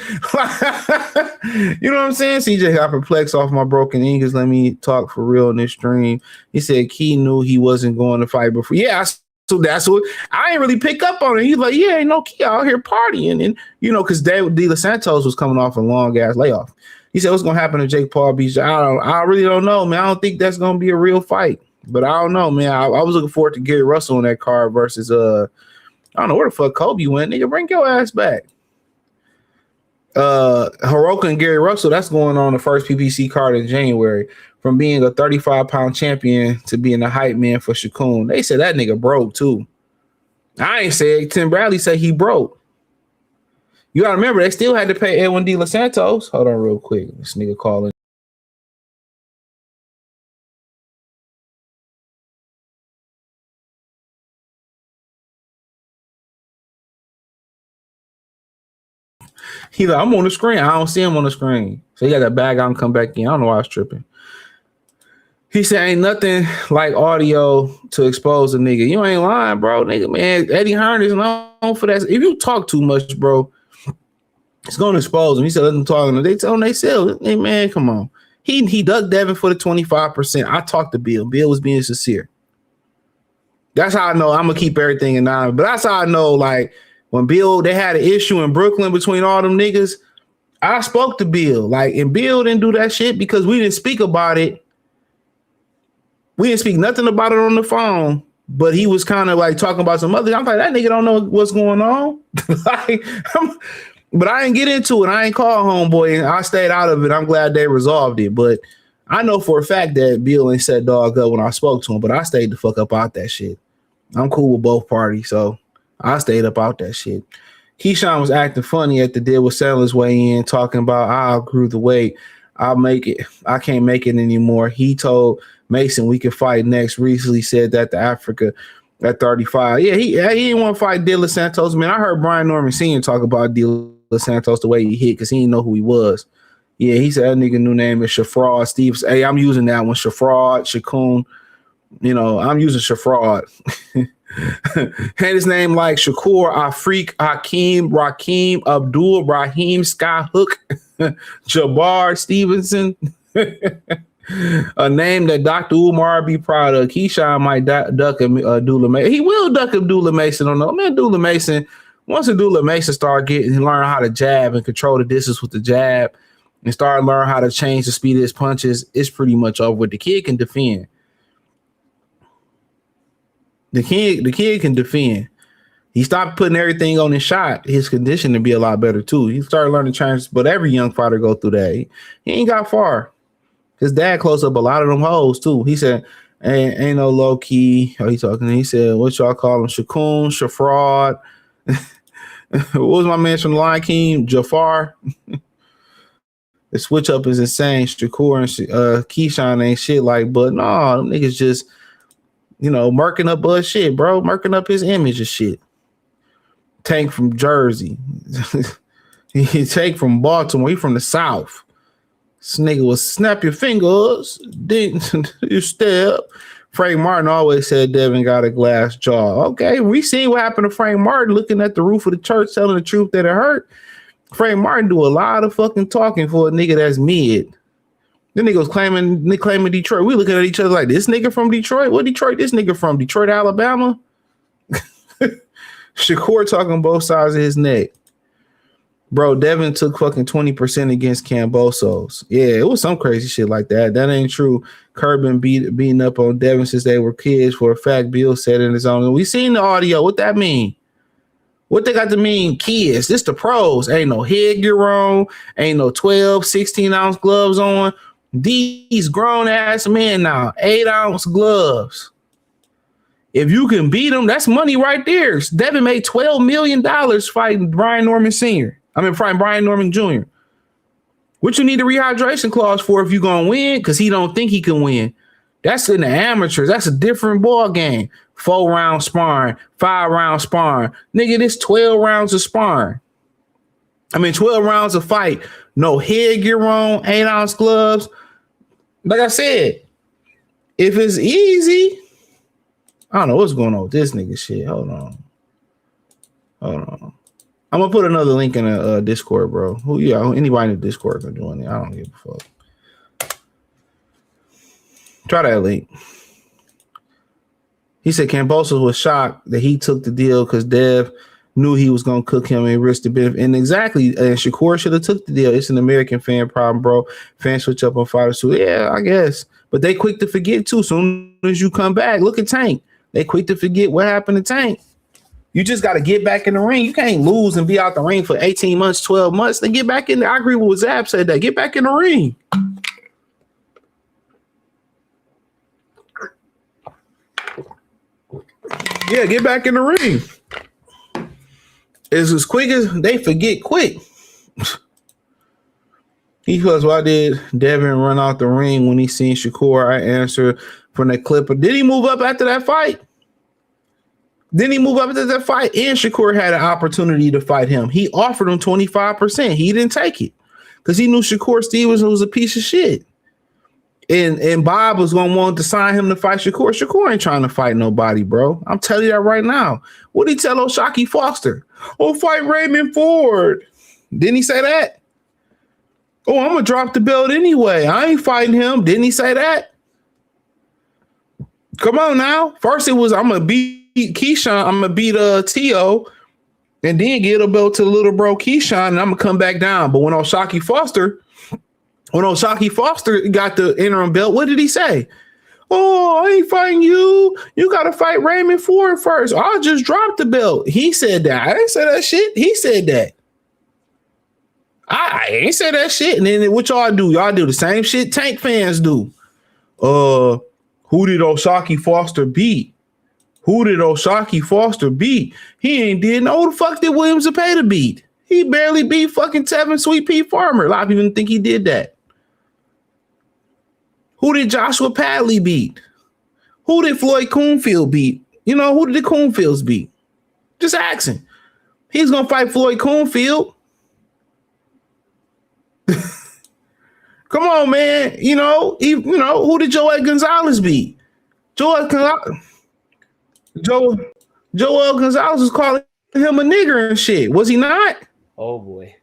you know what I'm saying? CJ got perplexed off my broken English. Let me talk for real in this stream. He said Key knew he wasn't going to fight before. Yeah, so that's what I ain't really pick up on it. He's like, yeah, ain't no Key out here partying. And, you know, because De Los Santos was coming off a long ass layoff. He said, what's going to happen to Jake Paul beats? I really don't know, man. I don't think that's going to be a real fight. But I don't know, man. I was looking forward to Gary Russell on that card versus, I don't know where the fuck Kobe went. Nigga, bring your ass back. Hiroka and Gary Russell, that's going on the first PPC card in January. From being a 35-pound champion to being a hype man for Shakur. They said that nigga broke, too. I ain't said. Tim Bradley said he broke. You got to remember, they still had to pay Edwin De Los Santos. Hold on real quick. This nigga calling. He's like, I'm on the screen. I don't see him on the screen. So he got that bag out and come back in. I don't know why I was tripping. He said, ain't nothing like audio to expose a nigga. You ain't lying, bro. Nigga, man, Eddie Hearn is known for that. If you talk too much, bro, it's going to expose him. He said, let them talk. They tell him they sell. Hey, man, come on. He ducked Devin for the 25%. I talked to Bill. Bill was being sincere. That's how I know I'm going to keep everything in line. But that's how I know, like, when Bill, they had an issue in Brooklyn between all them niggas, I spoke to Bill. Like, and Bill didn't do that shit because we didn't speak about it. We didn't speak nothing about it on the phone. But he was kind of like talking about some other. I'm like, that nigga don't know what's going on. But I ain't get into it. I ain't call homeboy, and I stayed out of it. I'm glad they resolved it. But I know for a fact that Bill ain't set dog up when I spoke to him, but I stayed the fuck up out that shit. I'm cool with both parties, so I stayed up out that shit. Keyshawn was acting funny at the deal with Sellers way in, talking about I'll grew the weight. I'll make it. I can't make it anymore. He told Mason we could fight next. Recently said that to Africa at 35. Yeah, he didn't want to fight De Los Santos. Man, I heard Brian Norman Sr. talk about De Los Santos the way he hit because he didn't know who he was. Yeah, he said that nigga new name is Shakur Stevenson. Hey, I'm using that one. Shakur. You know, I'm using Shakur. Had his name like Shakur, Afrik, Hakeem, Rakeem, Abdul, Rahim, Skyhook, Jabbar Stevenson. A name that Dr. Umar be proud of. Keyshawn might duck Abdullah Mason. He will duck Abdullah Mason. I don't know. Man, Abdullah Mason, once Abdullah Mason start getting and learn how to jab and control the distance with the jab and start learning how to change the speed of his punches, it's pretty much over with. The kid can defend. The kid can defend. He stopped putting everything on his shot. His condition to be a lot better too. He started learning changes, but every young fighter go through that. He ain't got far. His dad closed up a lot of them hoes too. He said, ain't no low key. How he talking? He said, what y'all call him? Shakun, Shafraud. What was my man from the Lion King? Jafar. The switch up is insane. Shakur and Keyshawn ain't shit like, but no, them niggas just, you know, murking up shit, bro. Murking up his image and shit. Tank from Jersey. He Tank from Baltimore. He from the South. This nigga was snap your fingers. Didn't you step? Frank Martin always said Devin got a glass jaw. Okay, we see what happened to Frank Martin looking at the roof of the church telling the truth that it hurt. Frank Martin do a lot of fucking talking for a nigga that's mid. The nigga was claiming Detroit. We looking at each other like, this nigga from Detroit? What Detroit? This nigga from Detroit, Alabama? Shakur talking both sides of his neck. Bro, Devin took fucking 20% against Cambosos. Yeah, it was some crazy shit like that. That ain't true. Kerr been beating up on Devin since they were kids. For a fact, Bill said in his own. We seen the audio. What that mean? What they got to mean? Kids. This the pros. Ain't no headgear on. Ain't no 12, 16-ounce gloves on. These grown-ass men now. 8-ounce gloves. If you can beat them, that's money right there. Devin made $12 million fighting Brian Norman Sr. Fighting Brian Norman Jr. What you need a rehydration clause for if you're going to win? Because he don't think he can win. That's in the amateurs. That's a different ball game. 4-round sparring, 5-round sparring. Nigga, this 12 rounds of sparring. 12 rounds of fight. no headgear on, 8-ounce gloves. Like I said, if it's easy, I don't know what's going on with this nigga shit. Hold on. I'm gonna put another link in the Discord, bro. Anybody in the Discord can do it. I don't give a fuck. Try that link. He said Kambosos was shocked that he took the deal because Dev knew he was gonna cook him and risk the benefit. And exactly, and Shakur should have took the deal. It's an American fan problem, bro. Fans switch up on fighters too. Yeah, I guess. But they quick to forget too. Soon as you come back, look at Tank. They quick to forget what happened to Tank. You just got to get back in the ring. You can't lose and be out the ring for 18 months, 12 months. Then get back in there. I agree with what Zab said that. Get back in the ring. Yeah, get back in the ring. It's as quick as they forget quick. He goes, why did Devin run out the ring when he seen Shakur? I answered from that clip. But did he move up after that fight? And Shakur had an opportunity to fight him. He offered him 25%. He didn't take it because he knew Shakur Stevenson was a piece of shit. And Bob was going to want to sign him to fight Shakur. Shakur ain't trying to fight nobody, bro. I'm telling you that right now. What did he tell O'Shaquie Foster? Oh, fight Raymond Ford. Didn't he say that? Oh, I'm going to drop the belt anyway. I ain't fighting him. Didn't he say that? Come on now. First it was, I'm going to beat Keyshawn. I'm going to beat Tio and then get a belt to little bro Keyshawn and I'm going to come back down. But when O'Shaquie Foster got the interim belt, what did he say? Oh, I ain't fighting you. You got to fight Raymond Ford first. I'll just drop the belt. He said that. I didn't say that shit. He said that. I ain't say that shit. And then what y'all do? Y'all do the same shit Tank fans do. Who did O'Shaquie Foster beat? He ain't did. No, who the fuck did William Zepeda beat? He barely beat fucking Tevin Sweet Pea Farmer. A lot of people didn't think he did that. Who did Joshua Padley beat? Who did Floyd Coonfield beat? You know, who did the Coonfields beat? Just asking. He's going to fight Floyd Coonfield. Come on, man. You know, who did Joel Gonzalez beat? Joel Gonzalez was calling him a nigger and shit. Was he not? Oh, boy.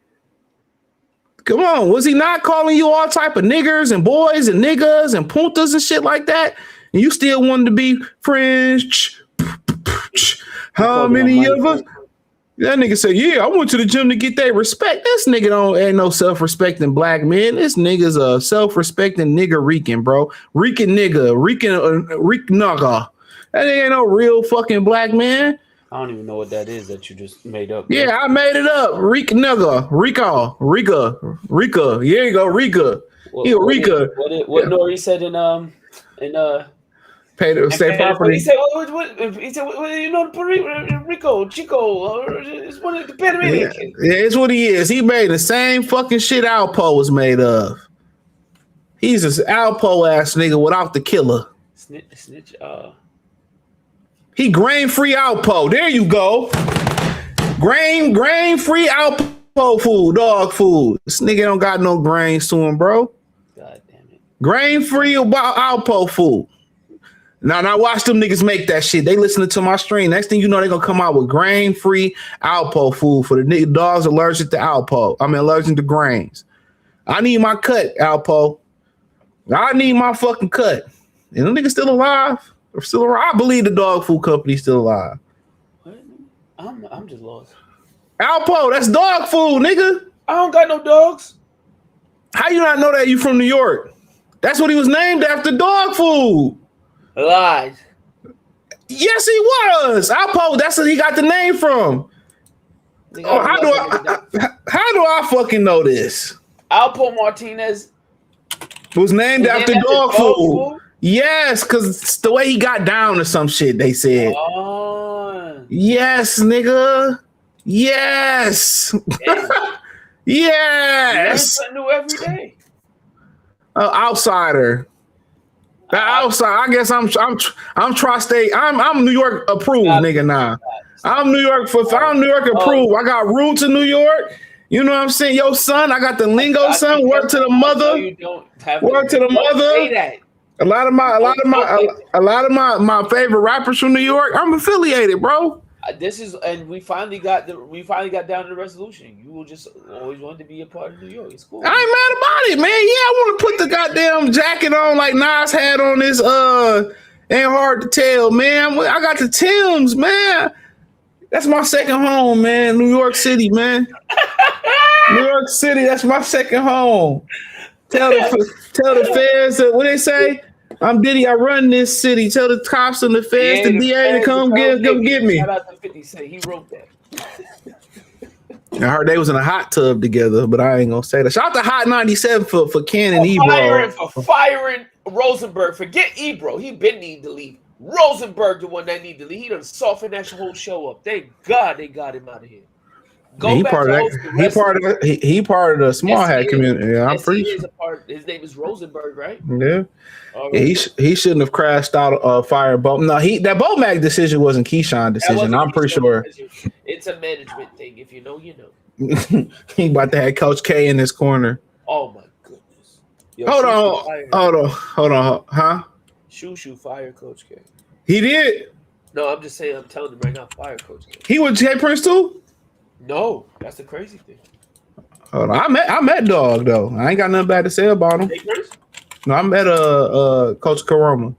Come on. Was he not calling you all type of niggers and boys and niggas and puntas and shit like that? And you still wanted to be French? How many of us? That nigga said, yeah, I went to the gym to get that respect. This nigga ain't no self-respecting black man. This nigga's a self-respecting nigga Rican, bro. Rican nigga. That ain't no real fucking black man. I don't even know what that is that you just made up. Yeah, bro. I made it up. Rican nigga. Rika. Here you go, Rika. Rika. What Nori said in pay the state property. He said, you know, Rico, Chico, it's one of the Panamanian. Yeah, it's what he is. He made the same fucking shit Alpo was made of. He's an Alpo ass nigga without the killer. Snitch. He grain-free Alpo. There you go. Grain-free Alpo food, dog food. This nigga don't got no grains to him, bro. God damn it. Grain-free Alpo food. Now watch them niggas make that shit. They listening to my stream. Next thing you know, they gonna come out with grain-free Alpo food for the nigga dogs allergic to Alpo. I mean, allergic to grains. I need my cut, Alpo. I need my fucking cut. And them niggas still alive? I believe the dog food company's still alive. What? I'm just lost. Alpo, that's dog food, nigga. I don't got no dogs. How you not know that? You from New York? That's what he was named after, dog food. Lies. Yes, he was. Alpo, that's what he got the name from. How do I fucking know this? Alpo Martinez was named after dog food. Yes, because it's the way he got down or some shit, they said. Oh. Yes, nigga. Yes. Yes. Something new every day. Outsider. Outside. I guess I'm tri-state. I'm New York approved, nigga. Now I'm New York approved. I got roots in New York. You know what I'm saying? Yo, son, I got the lingo, son. Word to the mother. You don't have Word to the mother. Say that. A lot of my favorite rappers from New York, I'm affiliated, bro. We finally got down to the resolution. You will just always want to be a part of New York. It's cool. I ain't mad about it, man. Yeah, I want to put the goddamn jacket on like Nas had on this. Ain't hard to tell, man. I got the Timbs, man. That's my second home, man. New York City, man. New York City, that's my second home. Tell the feds what they say. I'm Diddy. I run this city. Tell the cops and the feds, the DA to come get me. Shout out to 50 Cent. He wrote that. I heard they was in a hot tub together, but I ain't gonna say that. Shout out to Hot 97 for Ken and Ebro. For firing Rosenberg. Forget Ebro. He been need to leave. Rosenberg, the one that need to leave. He done softened that whole show up. Thank God they got him out of here. He part of the small hat community. Yeah, I'm pretty sure. His name is Rosenberg, right? Yeah. Yeah, he shouldn't have crashed out fire boat. No, that Bo-Mac decision wasn't Keyshawn's decision. I'm pretty sure. It's a management thing. If you know, you know. He about to have Coach K in his corner. Oh my goodness. Yo, hold on. Huh? Shoo fire Coach K. He did? No, I'm just saying. I'm telling him right now, fire Coach K. He was Jay Prince too? No, that's the crazy thing. Hold on. I met Dog though. I ain't got nothing bad to say about him. No, I met Coach Karoma.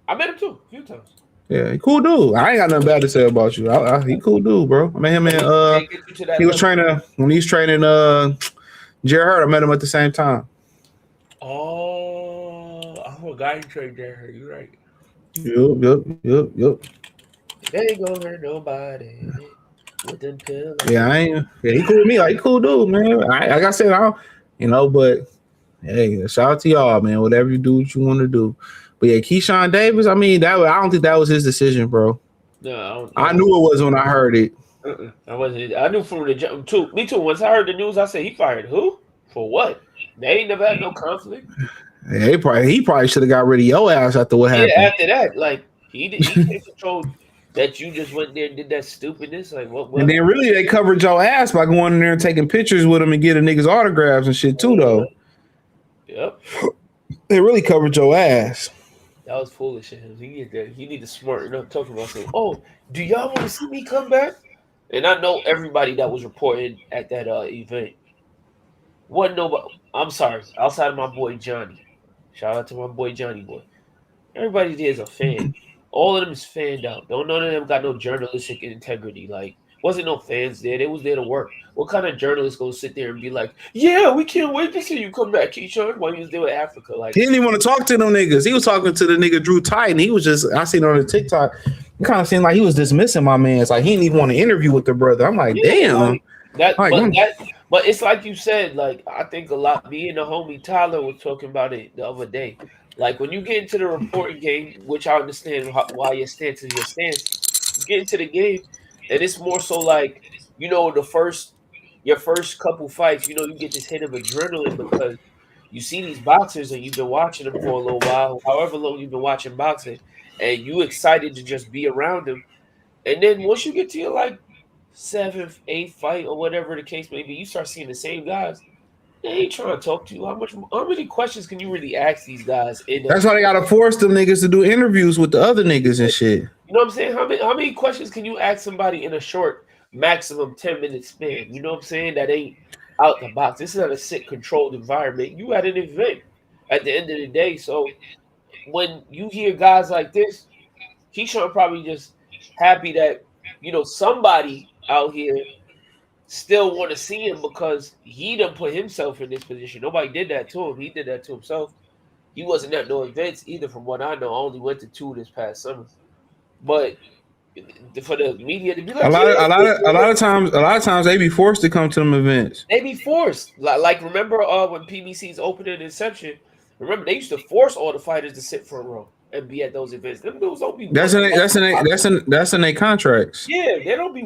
I met him too, a few times. Yeah, he cool dude. I ain't got nothing bad to say about you. He cool dude, bro. I met him in he was training when he was training Jerry Hurt. I met him at the same time. Oh, I forgot you trained Jerry Hurt. You're right. Yep. They ain't gonna hurt nobody. With them pills. Yeah, he cool with me. Like, he cool dude, man. Like I said, but hey, shout out to y'all, man. Whatever you do, what you want to do. But yeah, Keyshawn Davis, I don't think that was his decision, bro. No, I knew it was when I heard it. I wasn't. I knew from the jump too. Me too. Once I heard the news, I said he fired who? For what? They ain't never had no conflict. Yeah, he probably should have got rid of your ass after what happened. Yeah, after that, like he can't control that you just went there and did that stupidness. Like what? And then really they covered your ass by going in there and taking pictures with him and getting niggas autographs and shit too, though. Yep. They really covered your ass. That was foolish of him. He need to smarten up talking about saying, "Oh, do y'all want to see me come back?" And I know everybody that was reporting at that event. Wasn't nobody. I'm sorry. Outside of my boy Johnny. Shout out to my boy Johnny boy. Everybody there is a fan. All of them is fanned out. None of them got no journalistic integrity. Like, wasn't no fans there. They was there to work. What kind of journalist gonna sit there and be like, "Yeah, we can't wait to see you come back, Keyshawn," while he was there with Africa? Like, he didn't even want to talk to them niggas. He was talking to the nigga Drew Titan. He was just, I seen on the TikTok, it kind of seemed like he was dismissing my man. It's like he didn't even want to interview with the brother. I'm like, damn. But it's like you said, like, I think a lot, me and the homie Tyler was talking about it the other day. Like, when you get into the reporting game, which I understand why your stance is your stance, you get into the game, and it's more so like, you know, your first couple fights, you know, you get this hit of adrenaline because you see these boxers and you've been watching them for a little while, however long you've been watching boxing, and you excited to just be around them. And then once you get to your, like, 7th, 8th fight or whatever the case may be, you start seeing the same guys. They ain't trying to talk to you. How many questions can you really ask these guys? That's why they gotta force them niggas to do interviews with the other niggas and shit. You know what I'm saying? How many questions can you ask somebody in a short, maximum 10-minute span? You know what I'm saying? That ain't out the box. This is not a sick, controlled environment. You at an event at the end of the day. So when you hear guys like this, Keyshawn probably just happy that, you know, somebody out here still want to see him because he done put himself in this position. Nobody did that to him. He did that to himself. He wasn't at no events either, from what I know. I only went to 2 this past summer. But for the media to be like, a lot of times they be forced to come to them events. They be forced. Like remember when PBC's opening Inception? Remember they used to force all the fighters to sit for a row and be at those events. Them dudes don't be. That's in their contracts. Yeah, they don't be.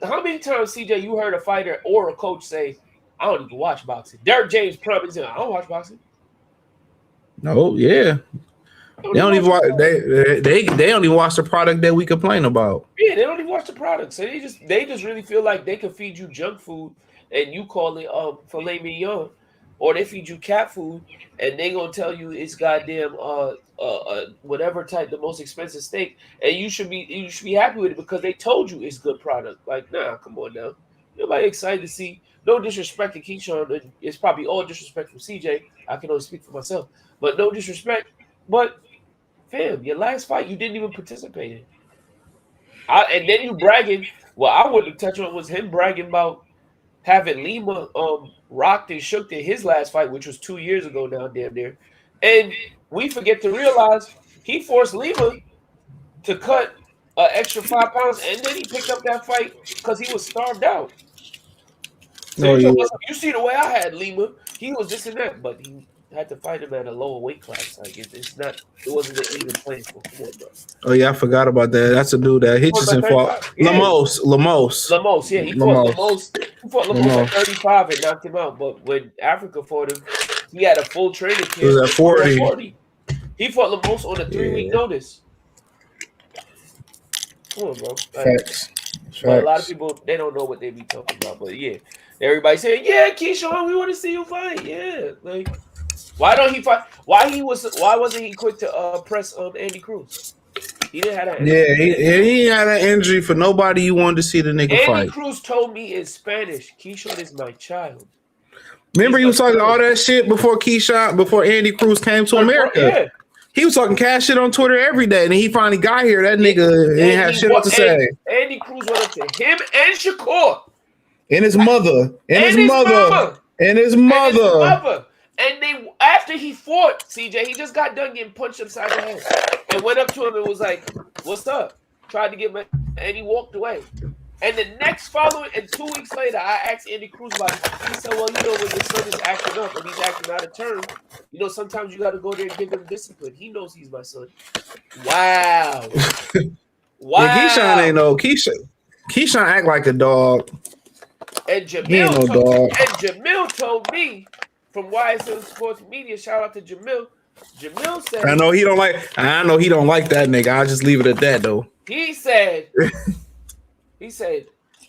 How many times, CJ, you heard a fighter or a coach say, "I don't even watch boxing"? Derek James probably said, "I don't watch boxing." No, yeah. They don't even watch. They don't even watch the product that we complain about. Yeah, they don't even watch the product. So they just really feel like they can feed you junk food and you call it filet mignon, or they feed you cat food and they gonna tell you it's goddamn whatever type the most expensive steak, and you should be happy with it because they told you it's good product. Like, nah, come on now. Nobody excited to see. No disrespect to Keyshawn. It's probably all disrespect from CJ. I can only speak for myself, but no disrespect. But fam, your last fight you didn't even participate in. And then you bragging. What I wanted to touch on was him bragging about having Lima rocked and shook in his last fight, which was 2 years ago now, damn near. And we forget to realize he forced Lima to cut an extra 5 pounds, and then he picked up that fight because he was starved out. So you see the way I had Lima, he was this and that, but he had to fight him at a lower weight class. Like it wasn't an even playing field. Come on, bro. Oh yeah, I forgot about that. That's a dude that Hitchison fought. Yeah. Lemos. Yeah, he fought Lemos at 35 and knocked him out. But when Africa fought him, he had a full training camp. He was at 40. He fought Lemos on a 3-week notice. Come on, bro. Facts. But a lot of people, they don't know what they be talking about. But yeah, everybody saying, yeah, Keyshawn, we want to see you fight. Yeah, like. Why don't he fight? Why wasn't he quick to press Andy Cruz? He didn't have that. Yeah, he had an injury for nobody you wanted to see the nigga fight. Andy Cruz told me in Spanish, Keyshawn is my child. Remember he was talking all that shit before Andy Cruz came to America. Yeah. He was talking cash shit on Twitter every day, and he finally got here. That nigga didn't have shit else to say. Andy Cruz went up to him and Shakur. And his mother. And his mother. And they, after he fought CJ, he just got done getting punched upside the head and went up to him and was like, "What's up?" Tried to get him, and he walked away. And the and 2 weeks later, I asked Andy Cruz about it. He said, "Well, when your son is acting up and he's acting out of turn, sometimes you got to go there and give him discipline. He knows he's my son." Wow. Wow. Yeah, Keyshawn ain't no Keyshawn act like a dog. And Jamil told me. From YSL Sports Media, shout out to Jamil. Jamil said, I know he don't like that nigga. I'll just leave it at that though. He said,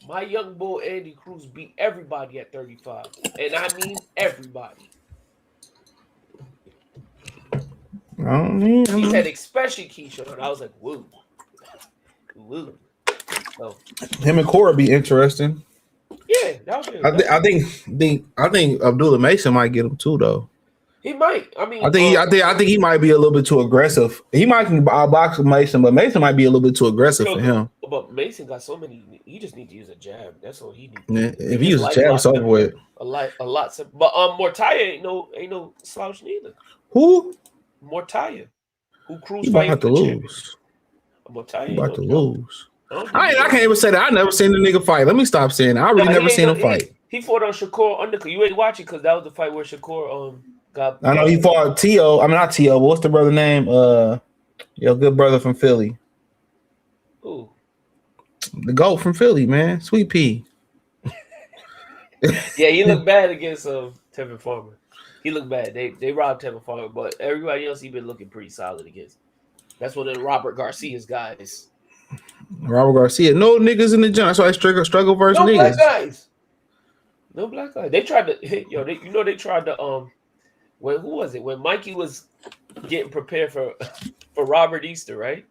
my young bull Andy Cruz beat everybody at 35. And I mean everybody. He said, especially Keyshawn. I was like, woo. So, him and Cora be interesting. Yeah, that was I think Abdullah Mason might get him too, though. He might. I mean, I think he might be a little bit too aggressive. He might box with Mason, but Mason might be a little bit too aggressive for him. But Mason got so many. He just needs to use a jab. That's all he needs. Yeah, if he uses a jab, it's over with. A lot. But Mortaya ain't no slouch neither. Who? Mortaya. Who Cruz fighting about to lose? Mortaya about to lose. I can't even say that. I never seen the nigga fight. Let me stop saying that. I really never seen him fight. He fought on Shakur undercut. You ain't watching because that was the fight where Shakur got. I know he fought Tio. I mean not Tio. But what's the brother name? Your good brother from Philly. Who? The GOAT from Philly, man. Sweet Pea. Yeah, he looked bad against Tevin Farmer. He looked bad. They robbed Tevin Farmer, but everybody else he been looking pretty solid against. That's one of Robert Garcia's guys. Robert Garcia. No niggas in the gym. That's why I struggle versus niggas. Black guys. No black guys. They tried to they tried to who was it? When Mikey was getting prepared for Robert Easter, right?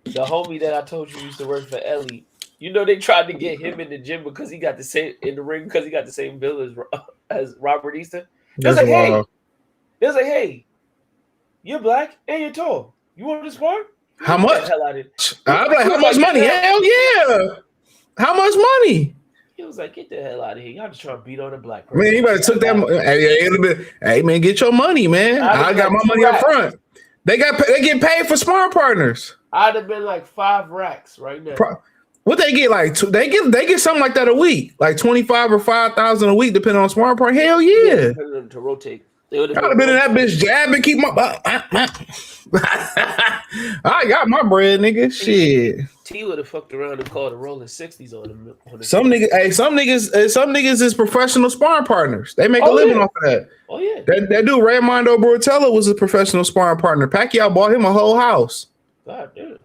The homie that I told you used to work for Ellie. They tried to get him in the gym because he got the same in the ring because he got the same bill as Robert Easter. They was like, hey, you're black and you're tall. You want to spar? How much? I'm like, how much money? Hell yeah. How much money? He was like, get the hell out of here. Y'all just trying to beat on a black person. Man, you better took that. Hey, man, get your money, man. I got my money up front. They get paid for sparring partners. I'd have been like 5 racks right now. What they get like? They get something like that a week, like 25 or 5,000 a week, depending on sparring partner. Hell yeah. To rotate. I'd have been in that bitch jab and keep my. I got my bread, nigga. Shit. T would have fucked around and called the rolling 60s on him. Some niggas is professional sparring partners. They make a living off of that. Oh yeah. That dude Raimondo Bortello was a professional sparring partner. Pacquiao bought him a whole house. God damn.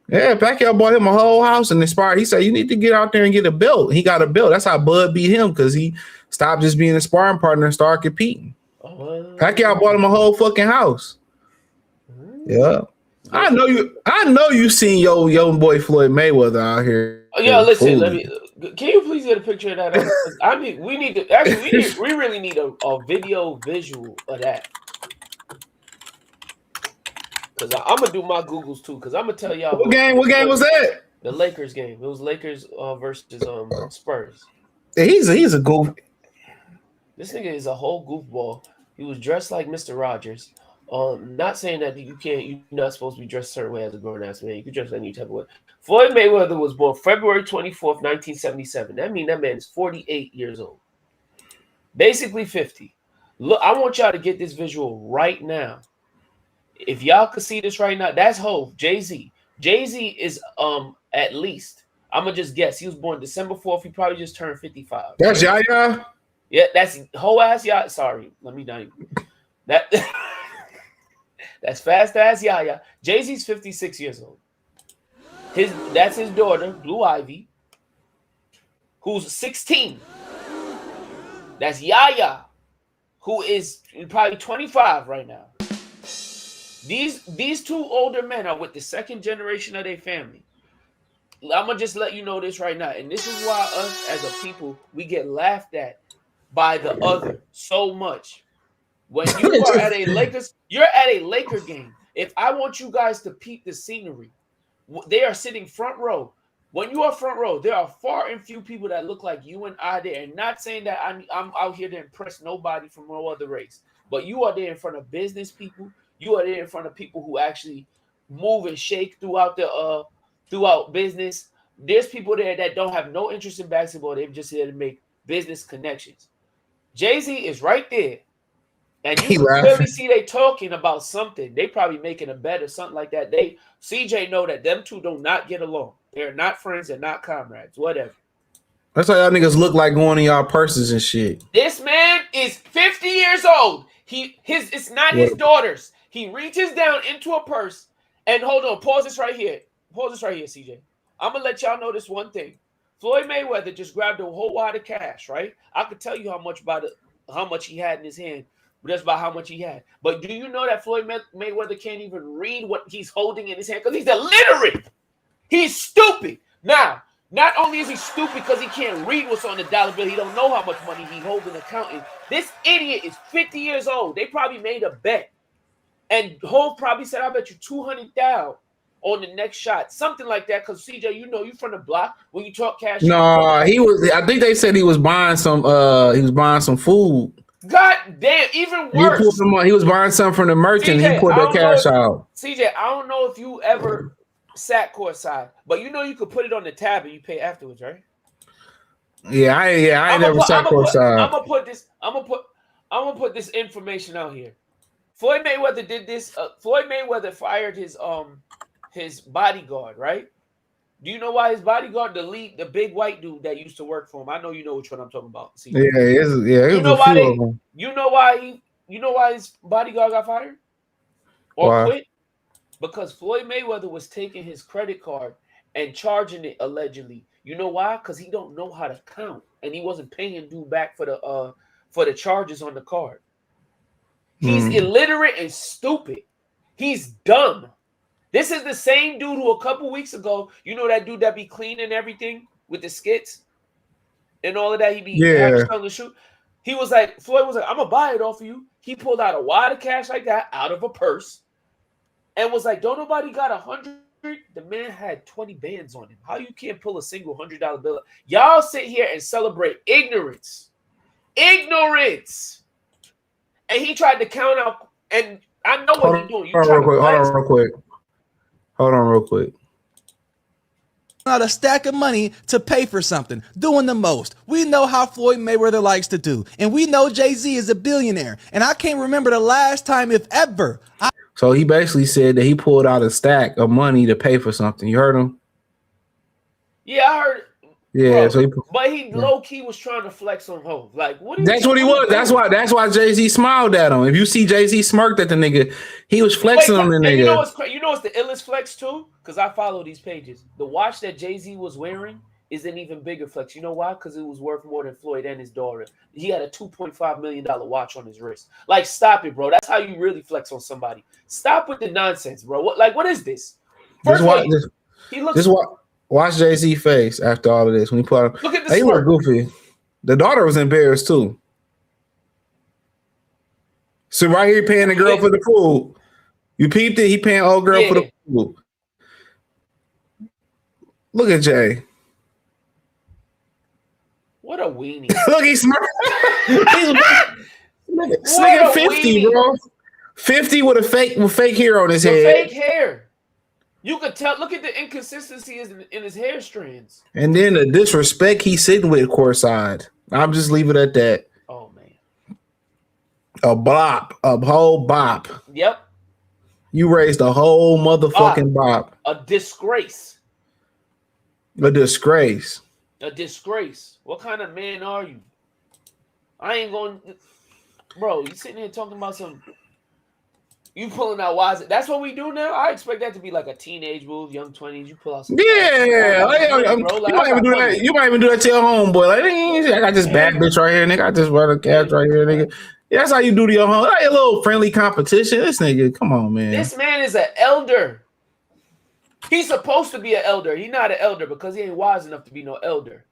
Yeah, Pacquiao bought him a whole house and inspired. He said, "You need to get out there and get a belt." He got a belt. That's how Bud beat him because he stopped just being a sparring partner and started competing. Pacquiao bought him a whole fucking house. Yeah, I know you seen your young boy Floyd Mayweather out here. Yo, listen. Can you please get a picture of that? I mean, we need to actually. We really need a video visual of that. Cause I'm gonna do my Googles too. Cause I'm gonna tell y'all. What game was that? The Lakers game. It was Lakers versus Spurs. He's a goof. This nigga is a whole goofball. He was dressed like Mr. Rogers. Not saying that you're not supposed to be dressed a certain way as a grown ass man. You can dress any type of way. Floyd Mayweather was born February 24th, 1977. That means that man is 48 years old. Basically 50. Look, I want y'all to get this visual right now. If y'all could see this right now, that's Hov, Jay-Z. Jay-Z is at least, I'm gonna just guess. He was born December 4th. He probably just turned 55. That's Yaya? Yeah, that's whole ass Yaya. Sorry, let me not even. That that's fast ass Yaya. Jay-Z's 56 years old. That's his daughter, Blue Ivy, who's 16. That's Yaya, who is probably 25 right now. These two older men are with the second generation of their family. I'm gonna just let you know this right now, and this is why us as a people we get laughed at by the other so much. When you are at a Lakers, you're at a Laker game. If I want you guys to peep the scenery, they are sitting front row. When you are front row, there are far and few people that look like you and I there. And not saying that I'm out here to impress nobody from no other race, but you are there in front of business people. You are there in front of people who actually move and shake throughout business. There's people there that don't have no interest in basketball. They're just here to make business connections. Jay-Z is right there. And you can clearly see they talking about something. They probably making a bet or something like that. CJ know that them two do not get along. They're not friends. They're not comrades. Whatever. That's how y'all niggas look like going in y'all purses and shit. This man is 50 years old. It's not his daughter's. He reaches down into a purse and hold on. Pause this right here. CJ. I'm gonna let y'all know this one thing. Floyd Mayweather just grabbed a whole wad of cash, right? I could tell you how much he had in his hand, just by how much he had. But do you know that Floyd Mayweather can't even read what he's holding in his hand because he's illiterate? He's stupid. Now, not only is he stupid because he can't read what's on the dollar bill, he don't know how much money he holds in accounting. This idiot is 50 years old. They probably made a bet. And Hov probably said, I bet you 200 down on the next shot. Something like that. Because CJ, you know you from the block. When you talk cash. No, he was. I think they said he was buying some food. God damn, even worse. He was buying something from the merchant. CJ, he put that cash out. CJ, I don't know if you ever sat courtside, but you know you could put it on the tab and you pay afterwards, right? Yeah, I never sat courtside. I'm gonna put this information out here. Floyd Mayweather did this. Floyd Mayweather fired his bodyguard, right? Do you know why his bodyguard, the big white dude that used to work for him? I know you know which one I'm talking about. See? You know why his bodyguard got fired or quit? Because Floyd Mayweather was taking his credit card and charging it allegedly. You know why? Because he don't know how to count, and he wasn't paying dude back for the charges on the card. He's illiterate and stupid. He's dumb. This is the same dude who a couple weeks ago, you know that dude that be cleaning everything with the skits and all of that. He be on the shoot. He was like, Floyd was like, I'm gonna buy it off of you. He pulled out a wad of cash like that out of a purse and was like, don't nobody got 100? The man had 20 bands on him. How you can't pull a single $100 bill? Y'all sit here and celebrate ignorance. Ignorance. And he tried to count out, and I know what he's doing. Hold on real quick. Out a stack of money to pay for something, doing the most. We know how Floyd Mayweather likes to do, and we know Jay-Z is a billionaire, and I can't remember the last time, if ever. So he basically said that he pulled out a stack of money to pay for something. You heard him? Yeah, I heard. Yeah, Bro, so but he low key was trying to flex on Hov. Like, what? That's what he was. That's why Jay-Z smiled at him. If you see Jay-Z smirked at the nigga, he was flexing on the nigga. And you know what's the illest flex too? Because I follow these pages. The watch that Jay-Z was wearing is an even bigger flex. You know why? Because it was worth more than Floyd and his daughter. He had a $2.5 million watch on his wrist. Like, stop it, bro. That's how you really flex on somebody. Stop with the nonsense, bro. What is this? Watch Jay-Z face after all of this when he put out. Look at the he smirk. looked goofy. The daughter was embarrassed too. So right here, paying the girl for the food. You peeped it. He paying old girl for the food. Look at Jay. What a weenie. Look, he's smart. He's nigga 50, weenie. Bro. 50 with fake hair on his head. Fake hair. You could tell. Look at the inconsistency in his hair strands. And then the disrespect he's sitting with courtside. I'm just leave it at that. Oh man. A whole bop. Yep. You raised a whole motherfucking bop. A disgrace. A disgrace. A disgrace. What kind of man are you? I ain't going, bro. You sitting here talking about some. You pulling out wise. That's what we do now. I expect that to be like a teenage move, young 20s. You pull out some. Yeah, you might even do that. You might even do that to your homeboy. Like, I got this bad bitch right here, nigga. I just run a catch right here, nigga. Yeah, that's how you do to your home. Like a little friendly competition. This nigga, come on, man. This man is an elder. He's supposed to be an elder. He's not an elder because he ain't wise enough to be no elder.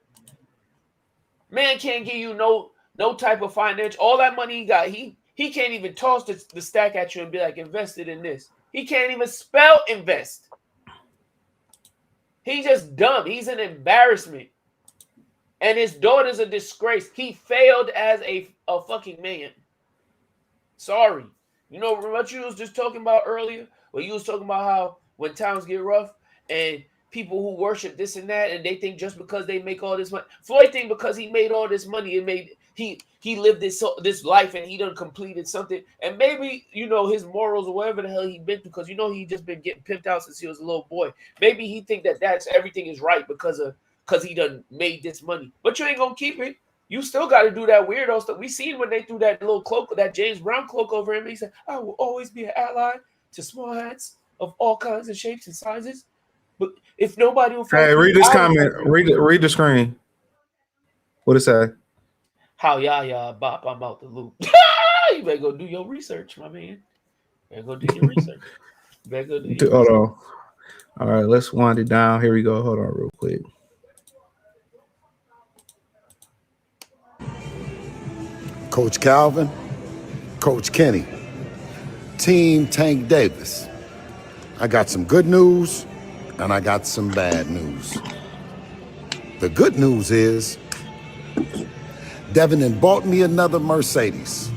Man can't give you no type of financial. All that money he got, he can't even toss the stack at you and be like, invested in this. He can't even spell invest. He's just dumb. He's an embarrassment. And his daughter's a disgrace. He failed as a fucking man. Sorry. You know what you was just talking about earlier? Where you was talking about how when times get rough and people who worship this and that and they think just because they make all this money. Floyd think because he made all this money, he lived this life and he done completed something. And maybe, his morals or whatever the hell he been through, because he just been getting pimped out since he was a little boy. Maybe he think that's everything is right because he done made this money. But you ain't gonna keep it. You still got to do that weirdo stuff. We seen when they threw that little cloak, that James Brown cloak over him. He said, I will always be an ally to small hats of all kinds of shapes and sizes. But if nobody will fight, read this comment. Read the screen. What it say? How y'all bop? I'm out the loop. You better go do your research, my man. Better go do your research. Hold on. All right, let's wind it down. Here we go. Hold on, real quick. Coach Calvin, Coach Kenny, Team Tank Davis. I got some good news and I got some bad news. The good news is Devin had bought me another Mercedes.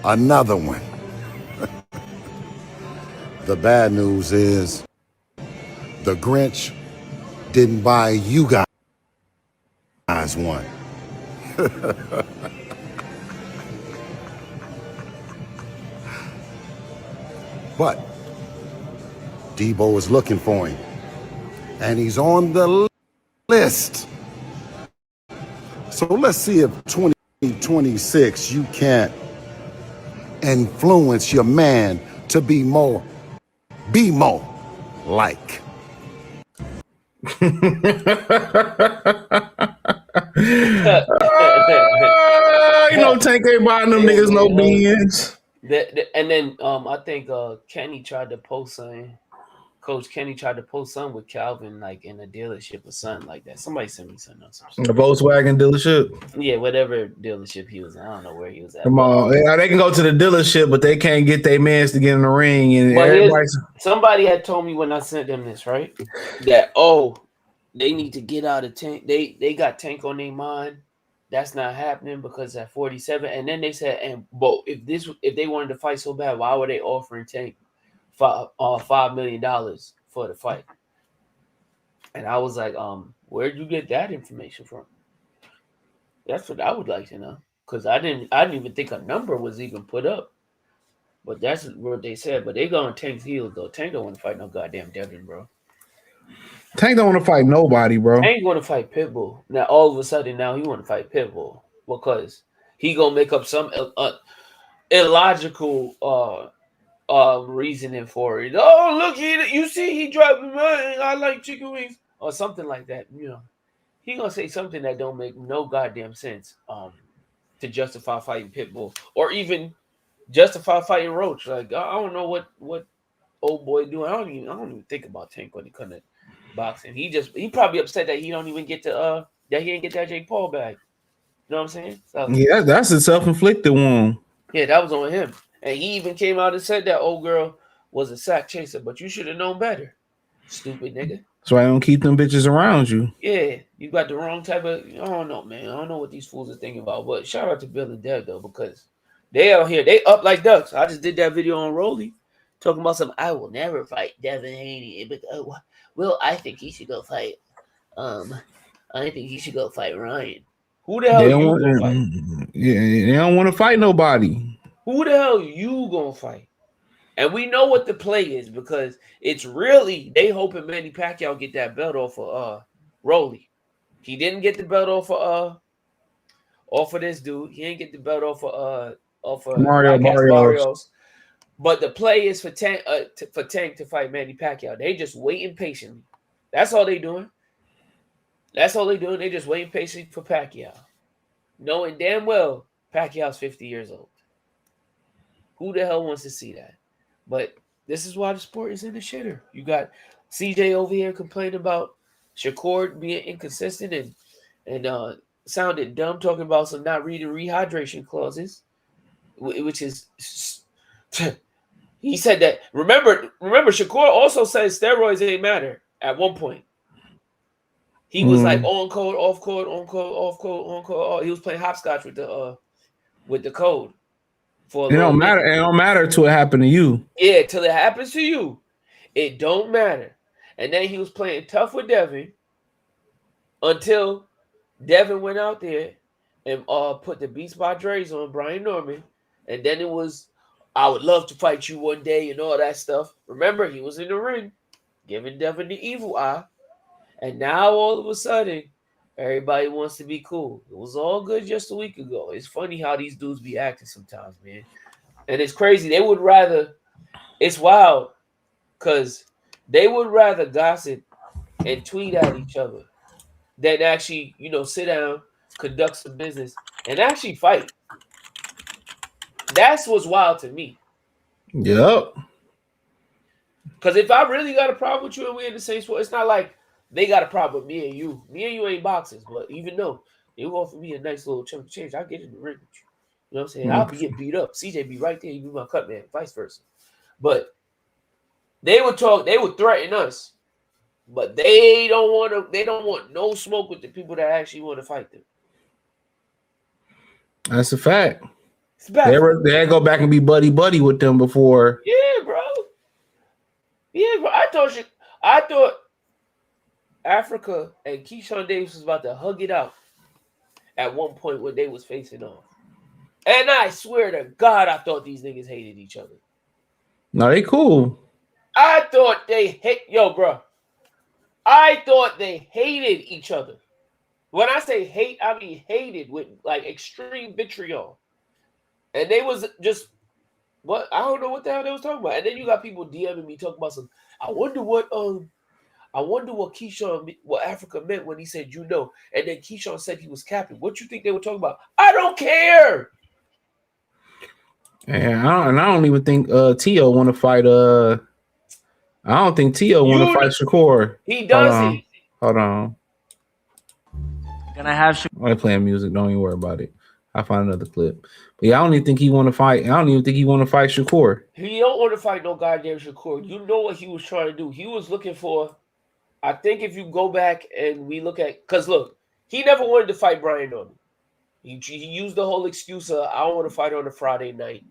Another one. The bad news is the Grinch didn't buy you guys one. But Debo is looking for him, and he's on the list. So let's see if 2026 you can't influence your man to be more like. Tank ain't buying them niggas no beans. And then I think Kenny tried to post something. Coach Kenny tried to post something with Calvin, like in a dealership or something like that. Somebody sent me something else. The Volkswagen dealership? Yeah, whatever dealership he was in. I don't know where he was at. Come on. They can go to the dealership, but they can't get their mans to get in the ring. And somebody had told me when I sent them this, right? That, they need to get out of Tank. They got Tank on their mind. That's not happening because at 47. And then they said, if they wanted to fight so bad, why were they offering Tank $5 million for the fight? And I was like, where'd you get that information from? That's what I would like to know, because I didn't even think a number was even put up. But that's what they said. But they go on Tank's heels though. Tank don't want to fight no goddamn Devin, bro. Tank don't want to fight nobody, bro. Tank want to fight Pitbull. Now all of a sudden, now he want to fight Pitbull because he gonna make up some illogical reasoning for it. Oh, look, you see, he dropped me. I like chicken wings or something like that. You know, he gonna say something that don't make no goddamn sense. To justify fighting Pitbull or even justify fighting Roach. Like I don't know what old boy doing. I don't even think about Tank when it comes to boxing. He probably upset that he don't even get to that he didn't get that Jake Paul back. You know what I'm saying? So, yeah, that's a self-inflicted wound. Yeah, that was on him. And he even came out and said that old girl was a sack chaser, but you should have known better. Stupid nigga. So I don't keep them bitches around you. Yeah, you got the wrong type of. I don't know, man. I don't know what these fools are thinking about. But shout out to Bill and Dev though, because they out here, they up like ducks. I just did that video on Rolly talking about some. I will never fight Devin Haney, but well, I think he should go fight. I think he should go fight Ryan. Who the hell you gonna fight? Yeah, they don't want to fight nobody. Who the hell you gonna fight? And we know what the play is because it's really they hoping Manny Pacquiao get that belt off of Rolly. He didn't get the belt off of this dude. He didn't get the belt off of Barrios. But the play is for Tank to fight Manny Pacquiao. They just waiting patiently. That's all they doing. They just waiting patiently for Pacquiao, knowing damn well Pacquiao's 50 years old. Who the hell wants to see that? But this is why the sport is in the shitter. You got CJ over here complaining about Shakur being inconsistent and sounded dumb talking about some not reading rehydration clauses, which is he said that. Remember, Shakur also said steroids didn't matter at one point. He was like on code, off code, on code, off code, on code. He was playing hopscotch with the code. It don't matter. It don't matter till it happen to you. Yeah, till it happens to you, it don't matter. And then he was playing tough with Devin until Devin went out there and put the Beats by Dre's on Brian Norman, and then it was, I would love to fight you one day and all that stuff. Remember, he was in the ring giving Devin the evil eye, and now all of a sudden, everybody wants to be cool. It was all good just a week ago. It's funny how these dudes be acting sometimes, man. And it's crazy. They would rather, it's wild, because they would rather gossip and tweet at each other than actually, sit down, conduct some business, and actually fight. That's what's wild to me. Yep. Because if I really got a problem with you and we're in the same sport, it's not like they got a problem with me and you. Me and you ain't boxers, but even though they offer me a nice little chunk of change, I'll get in the ring with you. You know what I'm saying? I'll get beat up. CJ be right there, you be my cut man, vice versa. But they would talk, they would threaten us. But they don't want no smoke with the people that actually want to fight them. That's a fact. They go back and be buddy with them before. Yeah, bro. I thought Africa and Keyshawn Davis was about to hug it out at one point when they was facing off. And I swear to God, I thought these niggas hated each other. No, they cool. I thought they bro. I thought they hated each other. When I say hate, I mean hated with like extreme vitriol. And they was just what I don't know what the hell they was talking about. And then you got people DMing me talking about some. I wonder what Keyshawn, what Africa meant when he said And then Keyshawn said he was capping. What you think they were talking about? I don't care. And I don't even think Tio want to fight. I don't think Tio want to fight Shakur. He doesn't. Hold on. Gonna have Shakur. I'm playing music. Don't even worry about it. I'll find another clip. But yeah, I don't even think he want to fight. I don't even think he want to fight Shakur. He don't want to fight no goddamn Shakur. You know what he was trying to do? He was looking for. I think if you go back and we look at, because look, he never wanted to fight Brian Norman. He used the whole excuse of I don't want to fight on a Friday night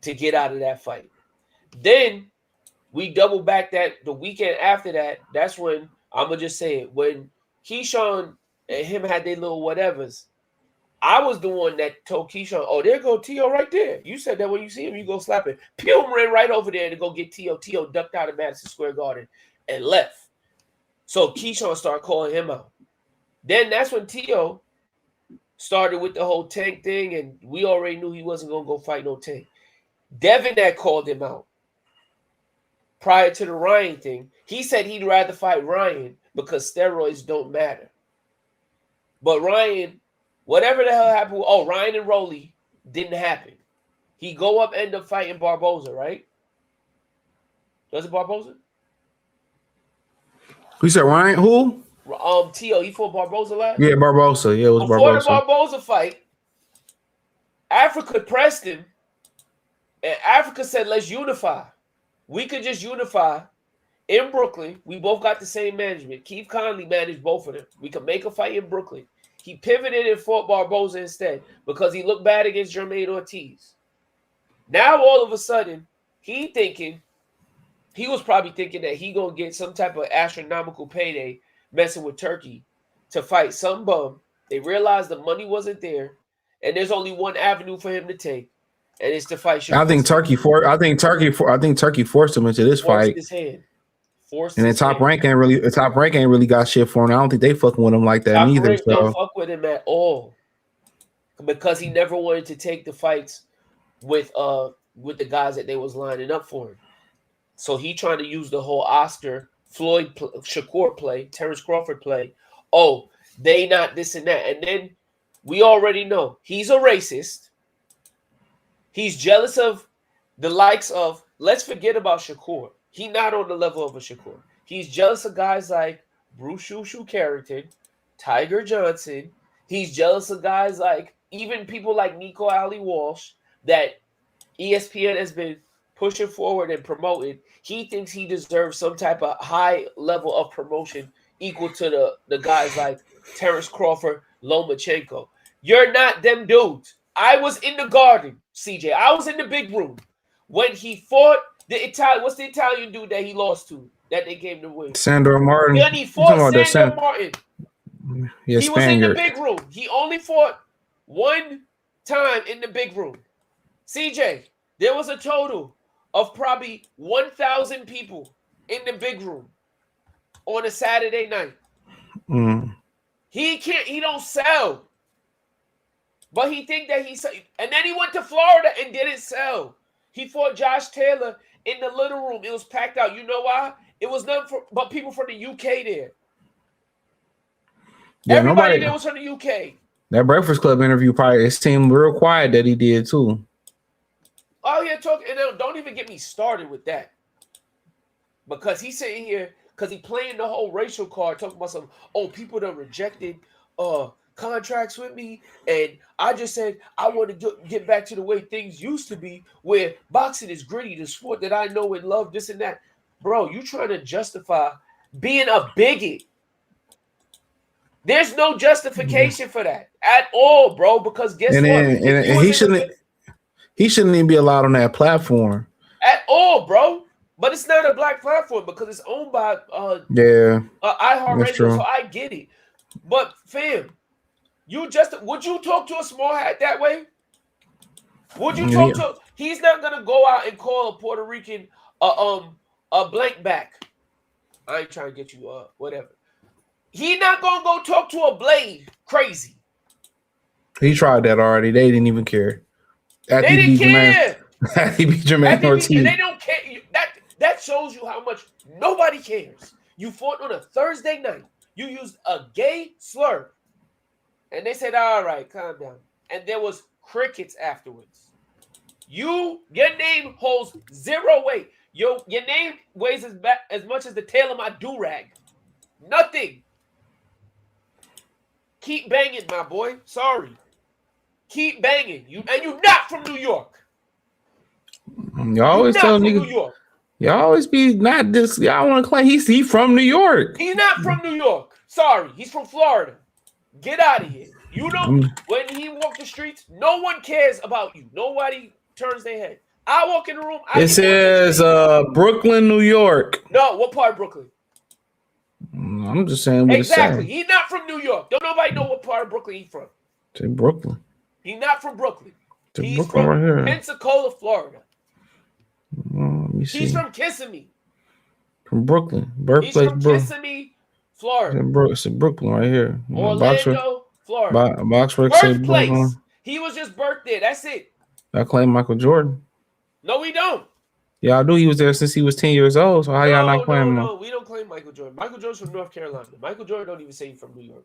to get out of that fight. Then we double back that the weekend after that. That's when I'm gonna just say it. When Keyshawn and him had their little whatevers, I was the one that told Keyshawn, "Oh, there go Tio right there." You said that when you see him, you go slap him. Pew ran right over there to go get Tio. Tio ducked out of Madison Square Garden and left. So Keyshawn started calling him out. Then that's when Teo started with the whole Tank thing, and we already knew he wasn't going to go fight no Tank. Devin had called him out prior to the Ryan thing. He said he'd rather fight Ryan because steroids don't matter. But Ryan, whatever the hell happened, Ryan and Rolly didn't happen. He end up fighting Barboza, right? Was it Barboza? Who said Ryan? Who? Teo, he fought Barboza last? Yeah, Barboza. Yeah, it was Before Barboza. the Barboza fight, Africa pressed him, and Africa said, let's unify. We could just unify in Brooklyn. We both got the same management. Keith Conley managed both of them. We could make a fight in Brooklyn. He pivoted and fought Barboza instead because he looked bad against Jermaine Ortiz. Now, all of a sudden, he was probably thinking that he going to get some type of astronomical payday messing with Turkey to fight some bum. They realized the money wasn't there, and there's only one avenue for him to take, and it's to fight Shakur. I think Turkey forced him into this fight. His hand. And then Top Rank ain't really got shit for him. I don't think they fucking with him like that neither. So don't fuck with him at all because he never wanted to take the fights with the guys that they was lining up for him. So he trying to use the whole Oscar Floyd Shakur play, Terrence Crawford play. Oh, they not this and that, and then we already know he's a racist. He's jealous of the likes of. Let's forget about Shakur. He not on the level of a Shakur. He's jealous of guys like Bruce Shushu Carrington, Tiger Johnson. He's jealous of guys like even people like Nico Ali Walsh that ESPN has been pushing forward and promoting. He thinks he deserves some type of high level of promotion equal to the guys like Terrence Crawford, Lomachenko. You're not them dudes. I was in the garden, CJ. I was in the big room when he fought the Italian. What's the Italian dude that he lost to that they gave him the win? Sandor Martin. Then he fought Sandor Martin. Yeah, he was in the big room. He only fought one time in the big room. CJ, there was a total of probably 1,000 people in the big room on a Saturday night. He don't sell. But he think that and then he went to Florida and didn't sell. He fought Josh Taylor in the little room. It was packed out. You know why? It was nothing but people from the UK there. Yeah, everybody there was from the UK. That Breakfast Club interview it seemed real quiet that he did too. Oh yeah, and don't even get me started with that. Because he's sitting here, because he playing the whole racial card, talking about people that rejected contracts with me, and I just said I want to get back to the way things used to be, where boxing is gritty, the sport that I know and love, this and that. Bro, you trying to justify being a bigot. There's no justification for that at all, bro, because guess what? And he shouldn't even be allowed on that platform. At all, bro. But it's not a black platform because it's owned by iHeartRadio, so I get it. But fam, would you talk to a small hat that way? Would you talk to? He's not gonna go out and call a Puerto Rican a blank back. I ain't trying to get you whatever. He not gonna go talk to a Blade crazy. He tried that already. They didn't even care. They didn't care. He beat Jermaine Ortiz. They don't care. That shows you how much nobody cares. You fought on a Thursday night. You used a gay slur. And they said, all right, calm down. And there was crickets afterwards. Your name holds zero weight. Your name weighs as much as the tail of my do-rag. Nothing. Keep banging, my boy. Sorry. Keep banging. You're not from New York. Y'all always tell niggas. New York. Y'all always be not this. Y'all want to claim he's from New York. He's not from New York. Sorry, he's from Florida. Get out of here. You know, when he walk the streets, no one cares about you. Nobody turns their head. I walk in the room. It says Brooklyn, New York. No, what part of Brooklyn? I'm just saying what exactly. He's not from New York. Don't nobody know what part of Brooklyn he's from. It's in Brooklyn. He's not from Brooklyn. He's Brooklyn from right here. Pensacola, Florida. Let me see. He's from Kissimmee. From Brooklyn. Birthplace He's from Kissimmee, Florida. It's in Brooklyn right here. Orlando, Florida. Boxworks say Birthplace. Brooklyn. He was just birthed there. That's it. I claim Michael Jordan. No, we don't. Y'all knew he was there since he was 10 years old. So how y'all not claiming him? No, we don't claim Michael Jordan. Michael Jordan's from North Carolina. Michael Jordan don't even say he's from New York.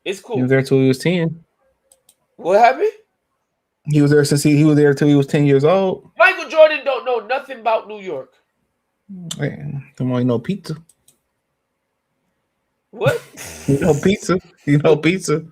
It's cool. He was there till he was 10. What happened? He was there since he was there till he was 10 years old. Michael Jordan don't know nothing about New York. Man, come on, you know pizza. What? You know pizza. You know pizza.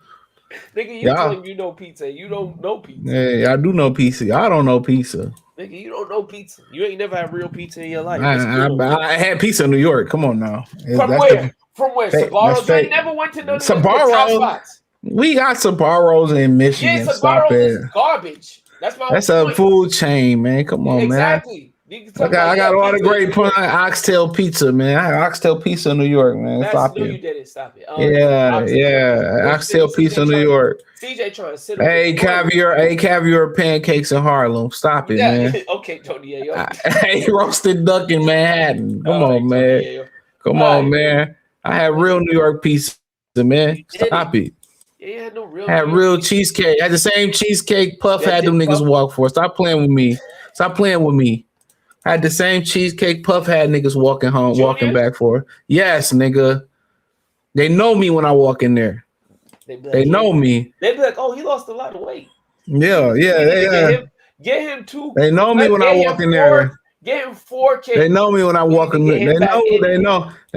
Nigga, you claim you know pizza. You don't know pizza. Yeah, I do know pizza. Y'all don't know pizza. Nigga, you don't know pizza. You ain't never had real pizza in your life. I had pizza in New York. Come on now. From where? From where? Sbarro's? You ain't never went to none of the top spots. We got Sbarro's in Michigan. Yeah, Sbarro's is garbage. That's my That's whole a food chain, man. Come on, exactly. man. I got all the great oxtail pizza, man. I had oxtail pizza in New York, man. Stop it. You didn't stop it. Oxtail pizza in New York. CJ trying to sit. Caviar pancakes in Harlem. Stop it, man. Okay, Tony. Hey, roasted duck in Manhattan. Come on, man. Come on, man. I had real New York pizza, man. Stop it. Yeah, no real. Had real cheesecake. Had the same cheesecake Puff had them niggas walk for. Stop playing with me. Stop playing with me. Had the same cheesecake Puff had niggas walking home, walking back for. Yes, nigga. They know me when I walk in there. They know me. They be like, oh, he lost a lot of weight. Yeah. Get him two. They know me when I walk in there. Get him 4K. They know me when I walk in. They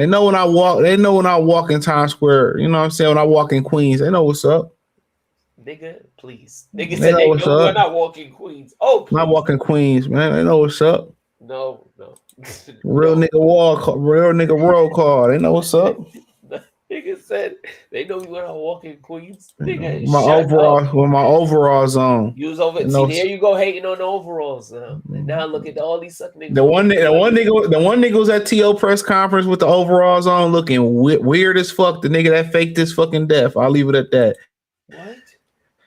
know when I walk. They know when I walk in Times Square. You know what I'm saying? When I walk in Queens, they know what's up. Nigga, please. Nigga said they know we're not walking Queens. Oh, please. Not walking Queens, man. They know what's up. No. Real nigga roll call. They know what's up. Nigga said they know we went out walking Queens. Nigga, my overalls on. You was over. See, there you go hating on the overalls. And now look at all these sucking niggas. The one nigga was at TO press conference with the overalls on, looking weird as fuck. The nigga that faked his fucking death. I'll leave it at that. What?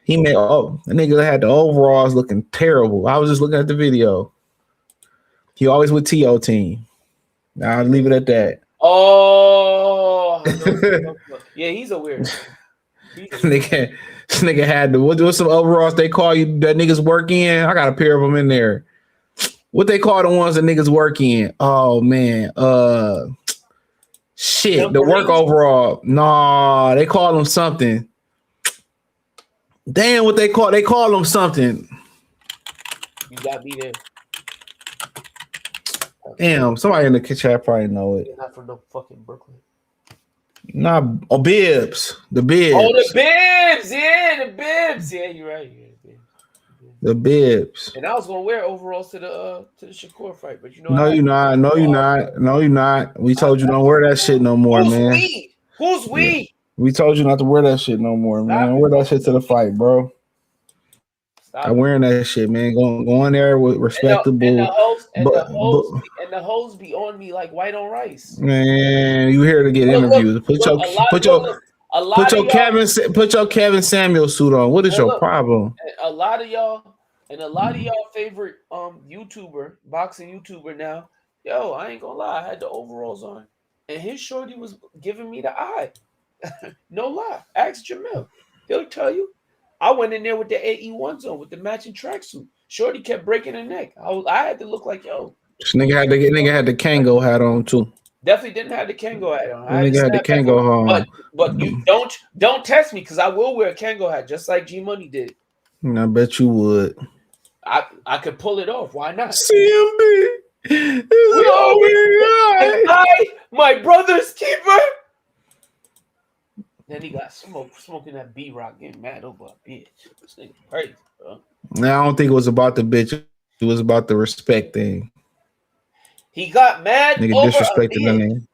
The nigga that had the overalls looking terrible. I was just looking at the video. He always with TO team. I'll leave it at that. Oh, yeah, he's a weird. Nigga had what's some overalls they call you that niggas work in? I got a pair of them in there. What they call the ones that niggas work in? Oh man, shit, the work overall. Nah, they call them something. Damn, what they call them something. You got me there. Damn, somebody in the chat probably know it. You're not from no fucking Brooklyn. Nah, bibs. The bibs. Oh, the bibs. Yeah, the bibs. Yeah, you're right. Yeah, the bibs. And I was gonna wear overalls to the Shakur fight, but you know. No, you're not. No, you're not. No, you're not. We told you don't wear that shit no more, man. Who's we? We told you not to wear that shit no more, man. Wear that shit to the fight, bro. I'm wearing that shit, man. Go in there with respectable. And the hoes be on me like white on rice. Man, you here to get interviewed? Put your Kevin Samuel suit on. What is your problem? A lot of y'all favorite YouTuber, boxing YouTuber now. Yo, I ain't gonna lie, I had the overalls on, and his shorty was giving me the eye. No lie. Ask Jamil. He'll tell you. I went in there with the AE1s on with the matching tracksuit. Shorty kept breaking her neck. I had to look like yo. This nigga had the Kango hat on too. Definitely didn't have the Kango hat on. Nigga had the Kango hat on. But you don't test me because I will wear a Kango hat just like G Money did. I bet you would. I could pull it off. Why not? CMB. My brother's keeper. Then he got smoking that B-Rock, getting mad over a bitch. This nigga crazy, bro. Now I don't think it was about the bitch. It was about the respect thing. He got mad nigga over disrespected the name.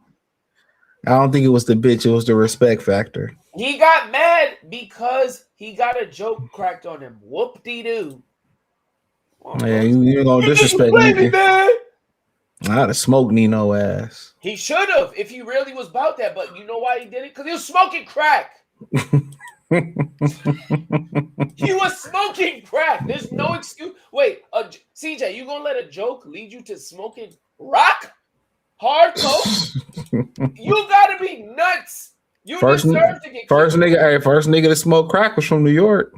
I don't think it was the bitch. It was the respect factor. He got mad because he got a joke cracked on him. Whoop-de-doo. Yeah, you gonna disrespect me, man. I'd have smoked Nino ass. He should have if he really was about that. But you know why he did it? Because he was smoking crack. He was smoking crack. There's no excuse. Wait, CJ, you gonna let a joke lead you to smoking rock? Hard coke? You gotta be nuts. You First deserve to get first killed. nigga, hey, first nigga to smoke crack was from New York.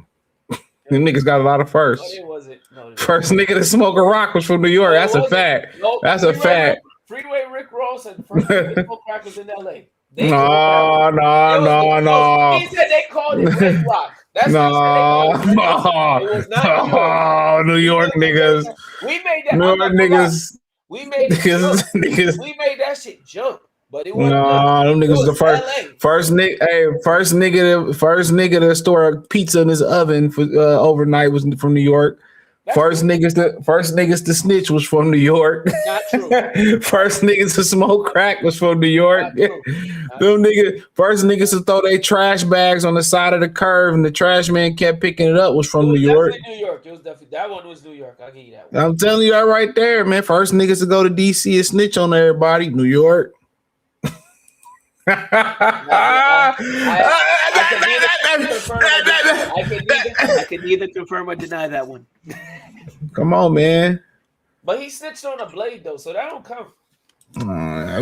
Them niggas got a lot of firsts. No, it wasn't. No, First nigga to smoke a rock was from New York. That's a fact. No, That's a fact. Freeway Rick Ross and first nigga to smoke crack was in L.A. No. He said they called it Red Rock. That's what he said. It was not New York niggas. We made that. New York niggas. We made that shit jump. But it wasn't. Them niggas the first nigga to store a pizza in his oven for overnight was from New York. First niggas to snitch was from New York. Not true. First niggas to smoke crack was from New York. First niggas to throw their trash bags on the side of the curb and the trash man kept picking it up was from New York. New York. It was definitely that one was New York. I'll give you that one. I'm telling you that right there, man. First niggas to go to DC and snitch on everybody, New York. I can neither confirm or deny that one. Come on, man. But he snitched on a blade though, so that don't count.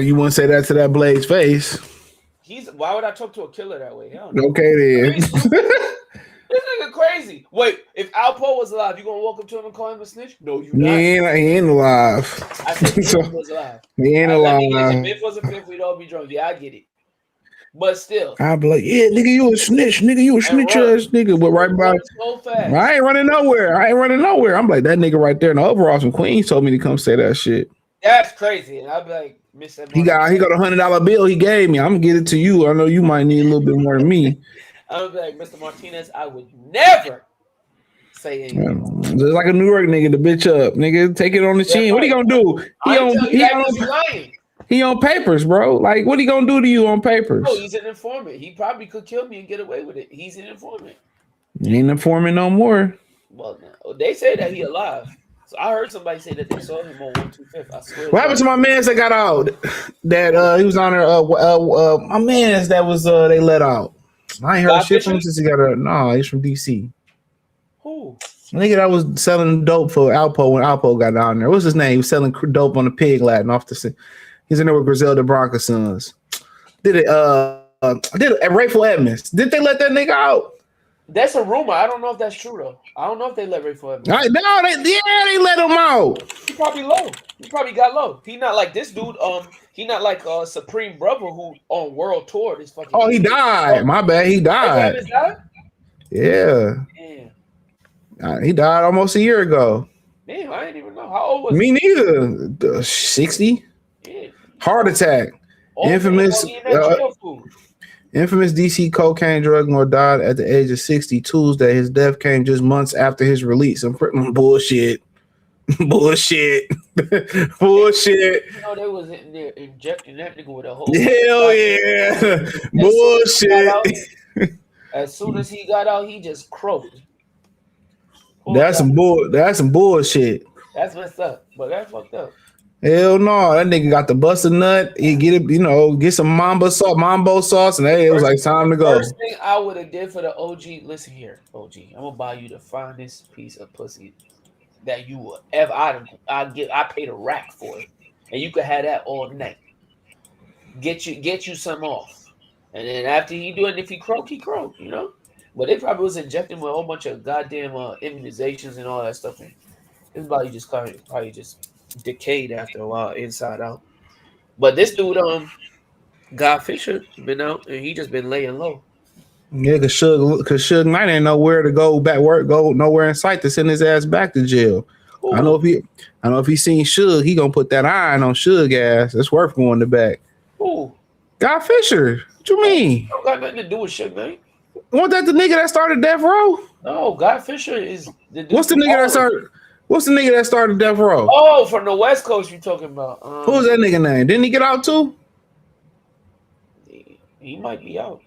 You wouldn't say that to that blade's face. Why would I talk to a killer that way? Okay then. This nigga crazy. Wait, if Alpo was alive, you gonna walk up to him and call him a snitch? No, you not. He ain't alive. I said he was alive. He ain't alive. If Biff was a fifth, we'd all be drunk. Yeah, I get it. But still, I'd be like, yeah, nigga, you a snitch, nigga, you a snitch ass nigga. But right by, so fast. I ain't running nowhere. I'm like, that nigga right there in the overalls from Queens told me to come say that shit. That's crazy. And I'd be like, Miss he got $100 bill he gave me. I'm gonna get it to you. I know you might need a little bit more than me. I would be like, Mr. Martinez, I would never say anything. Just like a New York nigga to bitch up. Nigga, take it on the chin. What he gonna do? He on papers, bro. Like, what he gonna do to you on papers? Oh, he's an informant. He probably could kill me and get away with it. He's an informant. He ain't informant no more. Well, no. They say that he alive. So I heard somebody say that they saw him on 125th. I swear. What happened to my mans that got out? That he was on there. My mans that was they let out. I ain't heard shit from him since he got out. No, he's from DC. Who? Nigga that was selling dope for Alpo when Alpo got down there. What's his name? He was selling dope on the pig Latin off the. He's in there with Griselda Bronca Sons. Did Rayful Edmonds? Did they let that nigga out? That's a rumor. I don't know if that's true though. I don't know if they let Rayful Edmonds. They let him out. He probably low. He probably got low. He not like this dude. He not like Supreme Brother who on world tour. This fucking. Oh, he died. My bad. He died. Yeah. Damn. He died almost a year ago. Damn, I didn't even know. How old was he? Me neither. 60. Yeah. Heart attack. Infamous DC cocaine drug lord died at the age of 60 Tuesday. His death came just months after his release. I'm pretty bullshit. Bullshit. Bullshit. You know they was in there injecting that nigga with a whole. Hell yeah. Bullshit. As soon as he got out, he just croaked. That's some bullshit. That's messed up, but that's fucked up. Hell no, that nigga got the busted nut. He get it, get some mambo sauce, and hey, it was like time to go. First thing I would have did for the OG. Listen here, OG. I'm gonna buy you the finest piece of pussy that you will ever. I paid a rack for it, and you could have that all night. Get you some off, and then after he do it, if he croak, you know. But they probably was injecting with a whole bunch of goddamn immunizations and all that stuff. And his body just probably just decayed after a while, inside out. But this dude, God Fisher, been out and he just been laying low. Yeah, cause Suge Knight ain't nowhere to go go nowhere in sight to send his ass back to jail. Ooh. I know if he seen Suge, he gonna put that iron on Suge ass. It's worth going to back. Ooh. God Fisher, what you mean? Don't got nothing to do with Suge Knight. Wasn't that the nigga that started Death Row? No, God Fisher is the dude. What's the nigga that started Death Row? Oh, from the West Coast you talking about. Who's that nigga name? Didn't he get out too? He might be out.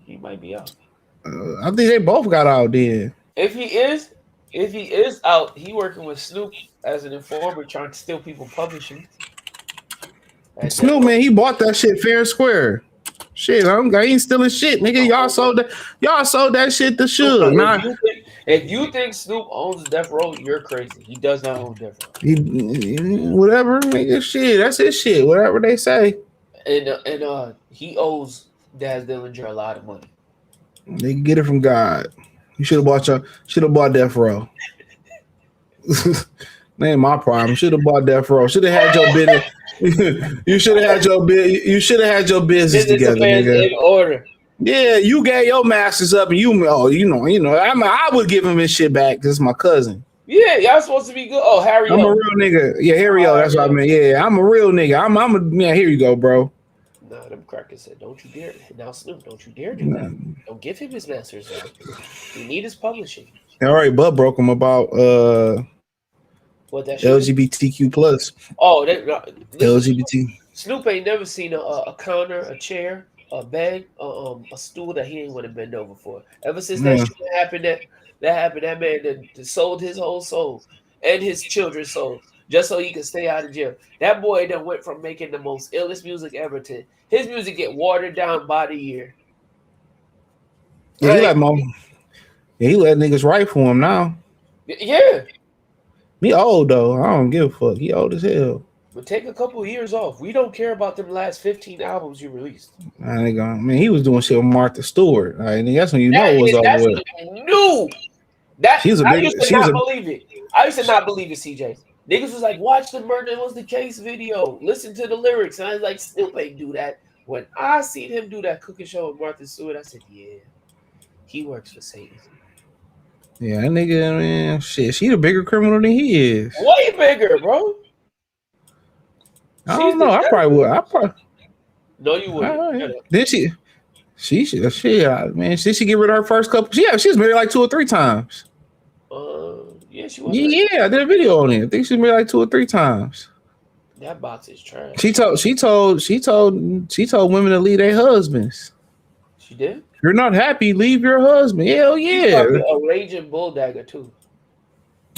I think they both got out then. If he is out, he working with Snoop as an informer trying to steal people publishing. Snoop, man, he bought that shit fair and square. Shit, I ain't stealing shit, nigga. Y'all sold that shit to Suge. If you think Snoop owns Death Row, you're crazy. He does not own Death Row. Whatever, nigga, shit. That's his shit. Whatever they say. And he owes Daz Dillinger a lot of money. They get it from God. You should have bought Death Row. That ain't my problem. Should have bought Death Row. Should have had your business. You should have had your business together, nigga. In order. Yeah, you gave your masters up, and I would give him his shit back. This is my cousin. Yeah, y'all supposed to be good. Oh, Harry, I'm a real nigga. Yeah, Harry, that's what I mean. Yeah, I'm a real nigga. Yeah, here you go, bro. Nah, them crackers said, "Don't you dare!" Now Snoop, don't you dare do that. Don't give him his masters back. You need his publishing. All right, Bud broke him about what that LGBTQ plus. Oh, LGBT. Snoop ain't never seen a counter, a chair, a bed, a stool that he ain't want to bend over for. Ever since that shit happened, that man that sold his whole soul and his children's soul just so he could stay out of jail. That boy that went from making the most illest music ever to his music get watered down by the year. Yeah, he let niggas write for him now. Yeah. He old though. I don't give a fuck. He old as hell. But take a couple of years off. We don't care about them last 15 albums you released. I mean, he was doing shit with Martha Stewart. That's when you know it was over with. New. I used to not believe it. I used to not believe it, CJ. Niggas was like, watch the Murder Was the Case video. Listen to the lyrics. And I was like, Snoop ain't do that. When I seen him do that cooking show with Martha Stewart, I said, yeah, he works for Satan. Yeah, that nigga, man, shit, she the bigger criminal than he is. Way bigger, bro. I don't know. I probably would. No, you wouldn't. Then she man, did she get rid of her first couple? She was married like 2 or 3 times. Yeah, she was. Yeah, I did a video on it. I think she was married like 2 or 3 times. That box is trash. She told women to leave their husbands. She did? If you're not happy, leave your husband. Hell yeah. She's a raging bulldagger too.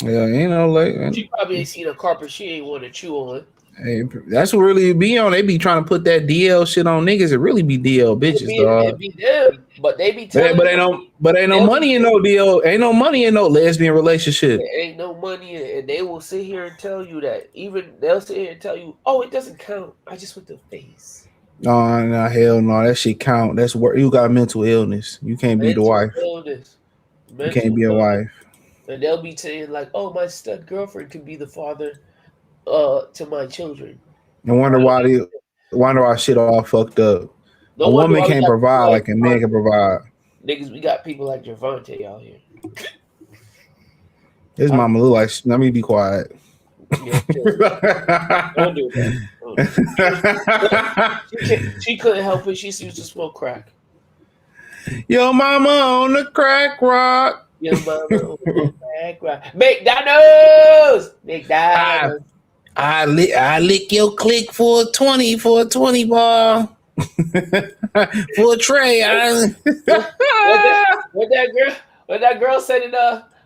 Yeah, she probably ain't seen a carpet she ain't want to chew on. Hey, that's what really be on. They be trying to put that DL shit on niggas. It really be DL bitches, dog. It be them, but they be telling. But ain't no money in no DL. Ain't no money in no lesbian relationship. There ain't no money in it, and they will sit here and tell you that. Even they'll sit here and tell you, "Oh, it doesn't count. I just went to face." No, hell no. That shit count. That's where you got mental illness. You can't be the wife. You can't be a wife. And they'll be saying like, "Oh, my stud girlfriend could be the father to my children." I wonder why shit all fucked up. A woman can't provide like a man can provide. Niggas, we got people like Javante out here. His mama look like. Let me be quiet. Yeah, don't do that. She couldn't help it. She used to smoke crack. Yo, mama on the crack rock. Yo, mama on the crack rock. McDonald's. I lick your click for a 20 ball. For a tray. What that girl said in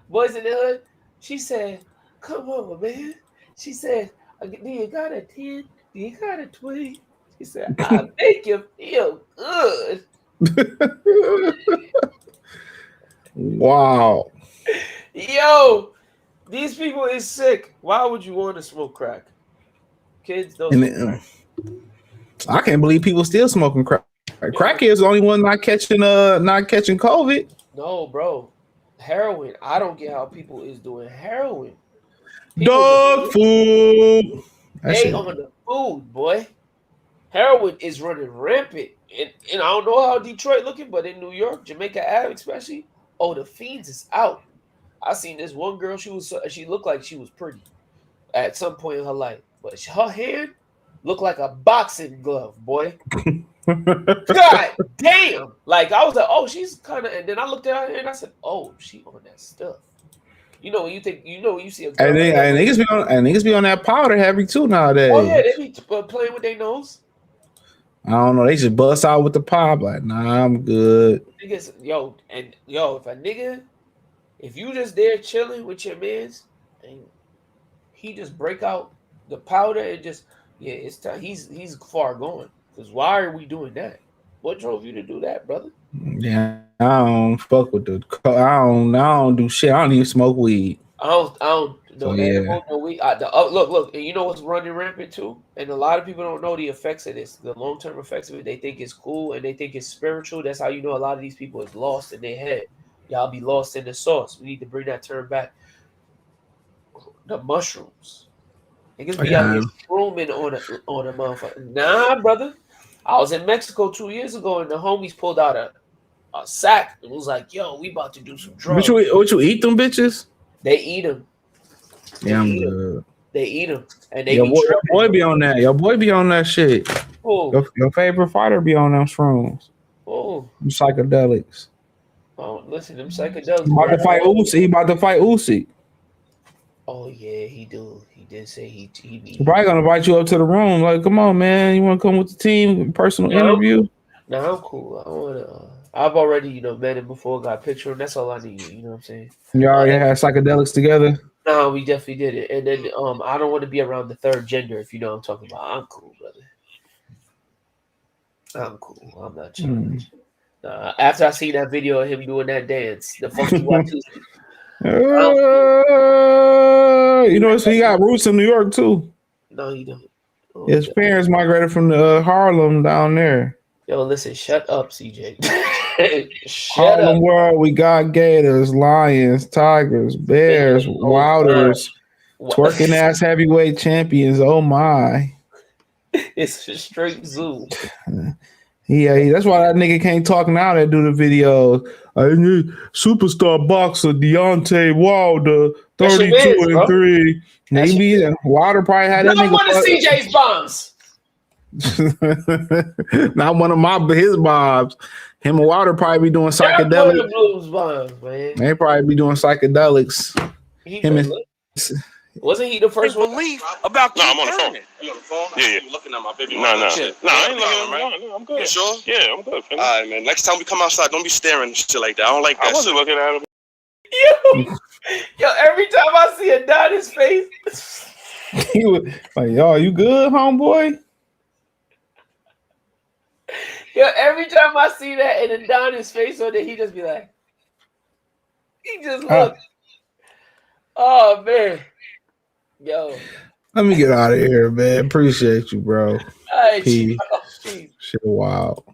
Boys in the Hood? She said, "Come on, man." She said, "Do you got a 10? Do you got a 20?" She said, "I make you feel good." Wow. Yo, these people is sick. Why would you want to smoke crack? Kids don't smoke crack. I can't believe people still smoking crack. Crack is the only one not catching COVID. No, bro. Heroin. I don't get how people is doing heroin. Dog food. They on the food, boy. Heroin is running rampant. And I don't know how Detroit looking, but in New York, Jamaica Ave especially, the fiends is out. I seen this one girl, she looked like she was pretty at some point in her life. But her hand looked like a boxing glove, boy. God damn. Like, I was like, oh, she's kind of, and then I looked at her and I said, oh, she on that stuff. You know, when you see a girl. And niggas be on that powder heavy too nowadays. Oh, yeah, they be playing with their nose. I don't know. They just bust out with the pop. Like, nah, I'm good. Niggas, if you just there chilling with your mans, and he just break out the powder and just, it's time. He's far gone. Because why are we doing that? What drove you to do that, brother? Yeah, I don't fuck with I don't do shit. I don't even smoke weed. I don't So, know edible, no weed. Look, and you know what's running rampant too? And a lot of people don't know the effects of this, the long-term effects of it. They think it's cool and they think it's spiritual. That's how you know a lot of these people is lost in their head. Y'all be lost in the sauce. We need to bring that term back. The mushrooms. Niggas be out here shrooming on a motherfucker. Nah, brother. I was in Mexico 2 years ago and the homies pulled out a sack and was like, yo, we about to do some drugs. What you eat them bitches? They eat them. Yeah, I'm good. They eat them. And they your boy be on that. Your boy be on that shit. Oh. Your favorite fighter be on them shrooms. Oh. Them psychedelics. Oh, listen, them psychedelics. He about to fight Usyk. He about to fight Usyk. Oh yeah, he do. He did say he probably gonna invite you up to the room. Like, come on, man. You want to come with the team? Personal interview? No, I'm cool. I wanna. I've already, met him before. Got a picture, and that's all I need. You know what I'm saying? You already had psychedelics together. No, we definitely did it. And then, I don't want to be around the third gender. If you know what I'm talking about, I'm cool, brother. I'm cool. I'm not chilling. After I seen that video of him doing that dance, the fuck you want to see? So he got roots in New York too. No, he don't. Oh, his parents migrated from Harlem down there. Yo, listen, shut up, CJ. Harlem World, we got gators, lions, tigers, bears, wilders, twerking ass heavyweight champions. Oh my. It's a straight zoo. Yeah, that's why that nigga can't talk now that do the videos. I need superstar boxer Deontay Wilder, 32-3. Maybe Wilder probably had that nigga. Not one of CJ's bombs. Not one of his bobs. Him and Wilder probably be doing psychedelics. Bombs, man. They probably be doing psychedelics. Wasn't he the first one? Belief about I'm on the phone. You on the phone? Yeah. You looking at my baby? No, I ain't looking at him. No, I'm good. You sure? Yeah, I'm good. All right, man. Next time we come outside, don't be staring and shit like that. I don't like that. I wasn't looking at him. Yo, every time I see Adonis' face, he was like, "Yo, you good, homeboy?" Yo, every time I see that and Adonis' face on it, he just be like, he just look. Oh man. Yo. Let me get out of here, man. Appreciate you, bro. All right, Peace. Shit wild.